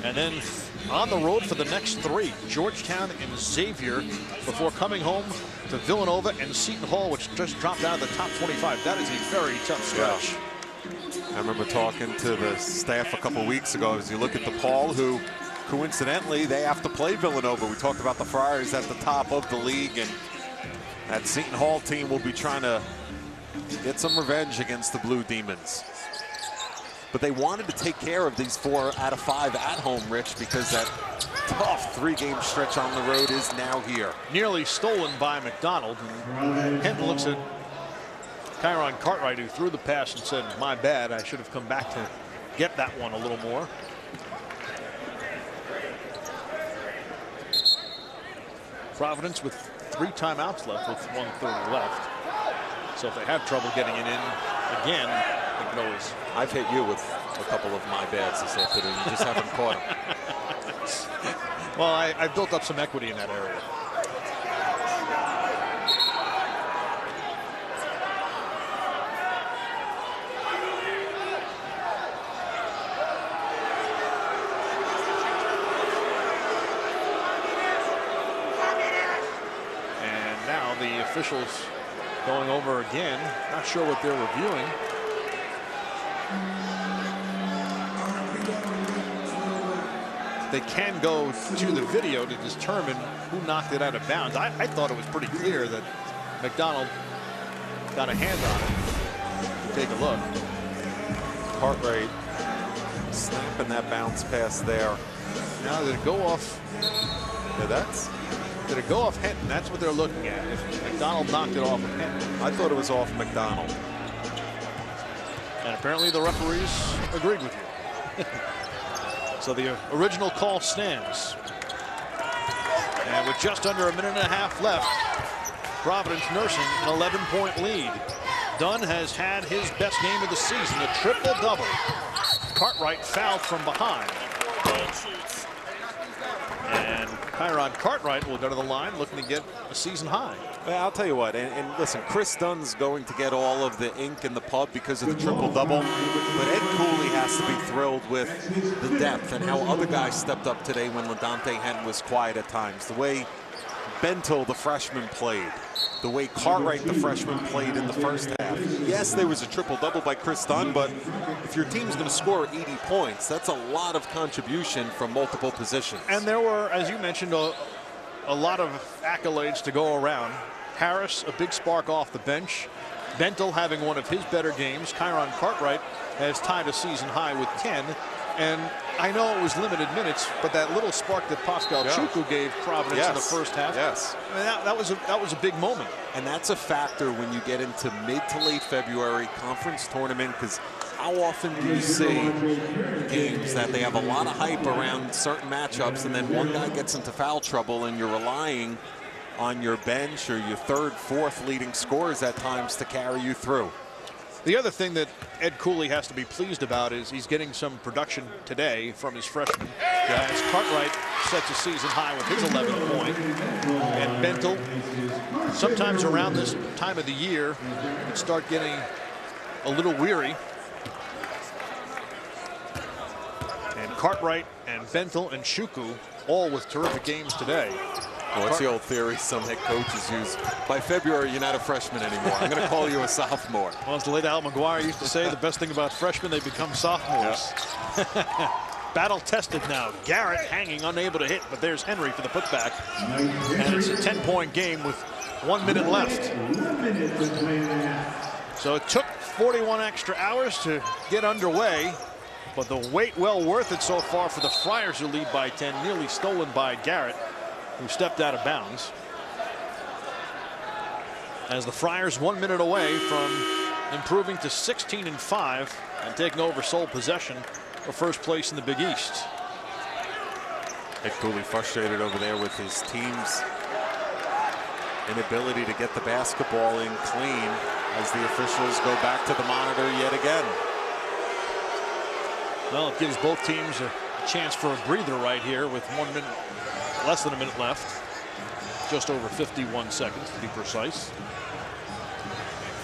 And then on the road for the next 3, Georgetown and Xavier, before coming home to Villanova and Seton Hall, which just dropped out of the top 25. That is a very tough stretch. Yeah. I remember talking to the staff a couple weeks ago as you look at DePaul, who coincidentally they have to play Villanova. We talked about the Friars at the top of the league, and that Seton Hall team will be trying to get some revenge against the Blue Demons. But they wanted to take care of these 4 out of 5 at home, Rich, because that tough 3-game stretch on the road is now here. Nearly stolen by McDonald. And Henton looks at Kyron Cartwright, who threw the pass and said, "My bad, I should have come back to get that one a little more." Providence with 3 timeouts left with 1:30 left. So if they have trouble getting it in again, they can always. I've hit you with a couple of my bads this afternoon. You just haven't caught them. Well, I built up some equity in that area. And now the officials going over again. Not sure what they're reviewing. They can go to the video to determine who knocked it out of bounds. I thought it was pretty clear that McDonald got a hand on it. Take a look. Cartwright snapping that bounce pass there. Now did it go off? Yeah, did it go off Henton? That's what they're looking at. If McDonald knocked it off of Henton. I thought it was off McDonald. And apparently the referees agreed with you. So the original call stands. And with just under 1.5 minutes left, Providence nursing an 11-point lead. Dunn has had his best game of the season, a triple-double. Cartwright fouled from behind. And Kyron Cartwright will go to the line looking to get a season high. Well, I'll tell you what, and listen, Kris Dunn's going to get all of the ink in the pub because of the triple-double, but Ed Cooley has to be thrilled with the depth and how other guys stepped up today when LaDante Henton was quiet at times. The way Bentil, the freshman, played. The way Cartwright, the freshman, played in the first half. Yes, there was a triple-double by Kris Dunn, but if your team's going to score 80 points, that's a lot of contribution from multiple positions. And there were, as you mentioned, a lot of accolades to go around. Harris, a big spark off the bench. Bentil having one of his better games. Kyron Cartwright has tied a season high with 10. And I know it was limited minutes, but that little spark that Pascal Chukwu gave Providence in the first half, I mean, that was a big moment. And that's a factor when you get into mid to late February conference tournament, because how often do you see games that they have a lot of hype around certain matchups, and then one guy gets into foul trouble and you're relying on your bench or your 3rd, 4th leading scorers at times to carry you through. The other thing that Ed Cooley has to be pleased about is he's getting some production today from his freshmen. As Cartwright sets a season high with his 11th point. And Bentil, sometimes around this time of the year, would start getting a little weary. And Cartwright and Bentil and Chukwu all with terrific games today. Well, it's the old theory some head coaches use. By February, you're not a freshman anymore. I'm going to call you a sophomore. Well, as the late Al McGuire used to say, the best thing about freshmen, they become sophomores. Yeah. Battle tested now. Garrett hanging, unable to hit, but there's Henry for the putback. And it's a 10-point game with 1 minute left. So it took 41 extra hours to get underway, but the wait well worth it so far for the Friars, who lead by 10, nearly stolen by Garrett, who stepped out of bounds. As the Friars 1 minute away from improving to 16-5 and taking over sole possession for first place in the Big East. Ed Cooley frustrated over there with his team's inability to get the basketball in clean as the officials go back to the monitor yet again. Well, it gives both teams a chance for a breather right here with 1 minute, less than a minute left. Just over 51 seconds to be precise.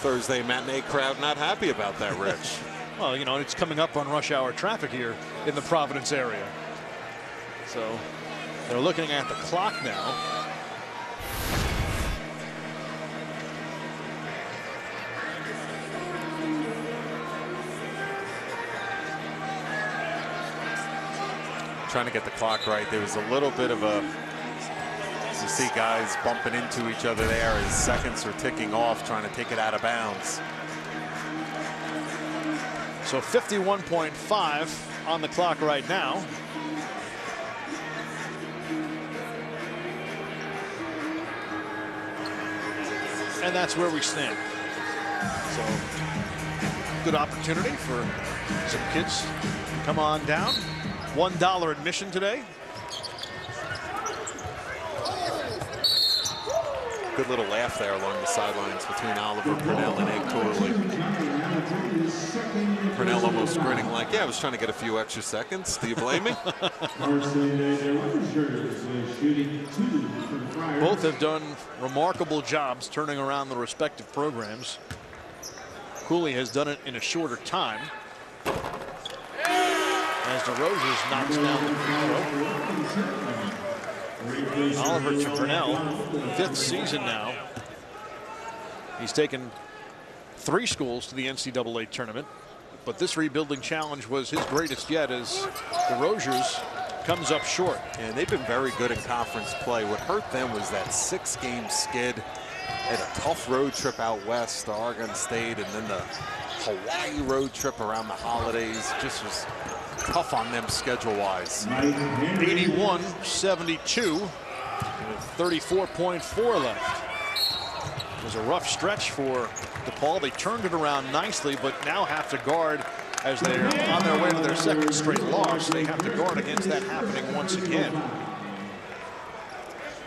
Thursday matinee crowd not happy about that, Rich. Well, you know, it's coming up on rush hour traffic here in the Providence area. So they're looking at the clock now. Trying to get the clock right. There was a little bit of a, you see guys bumping into each other there as seconds are ticking off, trying to take it out of bounds. So 51.5 on the clock right now. And that's where we stand. So good opportunity for some kids to come on down. $1 admission today. Good little laugh there along the sidelines between Oliver Purnell and Ed Cooley. Purnell almost grinning like, yeah, I was trying to get a few extra seconds. Do you blame me? Both have done remarkable jobs turning around the respective programs. Cooley has done it in a shorter time. As DeRozers knocks down the free throw. Oliver to Purnell, 5th season now. He's taken 3 schools to the NCAA tournament, but this rebuilding challenge was his greatest yet as DeRozers comes up short. And they've been very good in conference play. What hurt them was that 6-game skid. They had a tough road trip out west to Oregon State, and then the Hawaii road trip around the holidays. Just was tough on them schedule-wise. 81-72 with 34.4 left. It was a rough stretch for DePaul. They turned it around nicely, but now have to guard as they're on their way to their 2nd straight loss. They have to guard against that happening once again.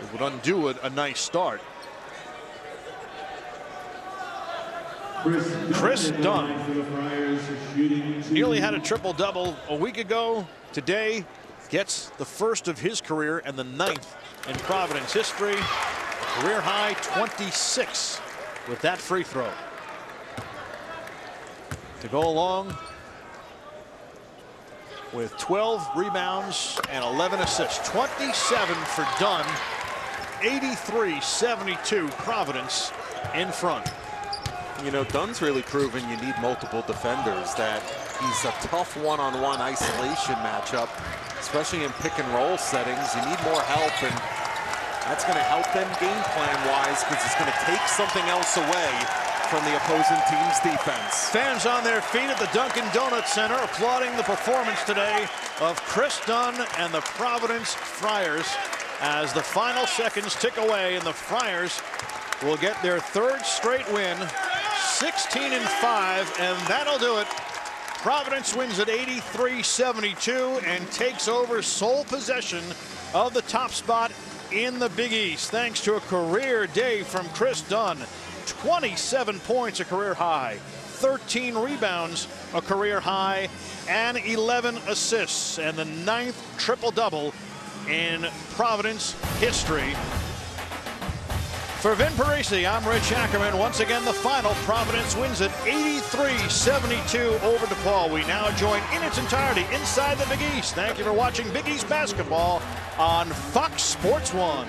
It would undo a nice start. Kris Dunn nearly had a triple-double a week ago. Today gets the first of his career and the 9th in Providence history. Career high 26 with that free throw. To go along with 12 rebounds and 11 assists. 27 for Dunn. 83-72 Providence in front. You know, Dunn's really proven you need multiple defenders, that he's a tough one-on-one isolation matchup, especially in pick-and-roll settings. You need more help, and that's going to help them game plan-wise because it's going to take something else away from the opposing team's defense. Fans on their feet at the Dunkin Donuts Center applauding the performance today of Kris Dunn and the Providence Friars as the final seconds tick away, and the Friars will get their 3rd straight win. 16-5, and that'll do it. Providence wins at 83-72 and takes over sole possession of the top spot in the Big East, thanks to a career day from Kris Dunn. 27 points, a career high, 13 rebounds, a career high, and 11 assists, and the 9th triple-double in Providence history. For Vin Parisi, I'm Rich Ackerman. Once again, the final. Providence wins at 83-72 over DePaul. We now join in its entirety inside the Big East. Thank you for watching Big East basketball on Fox Sports 1.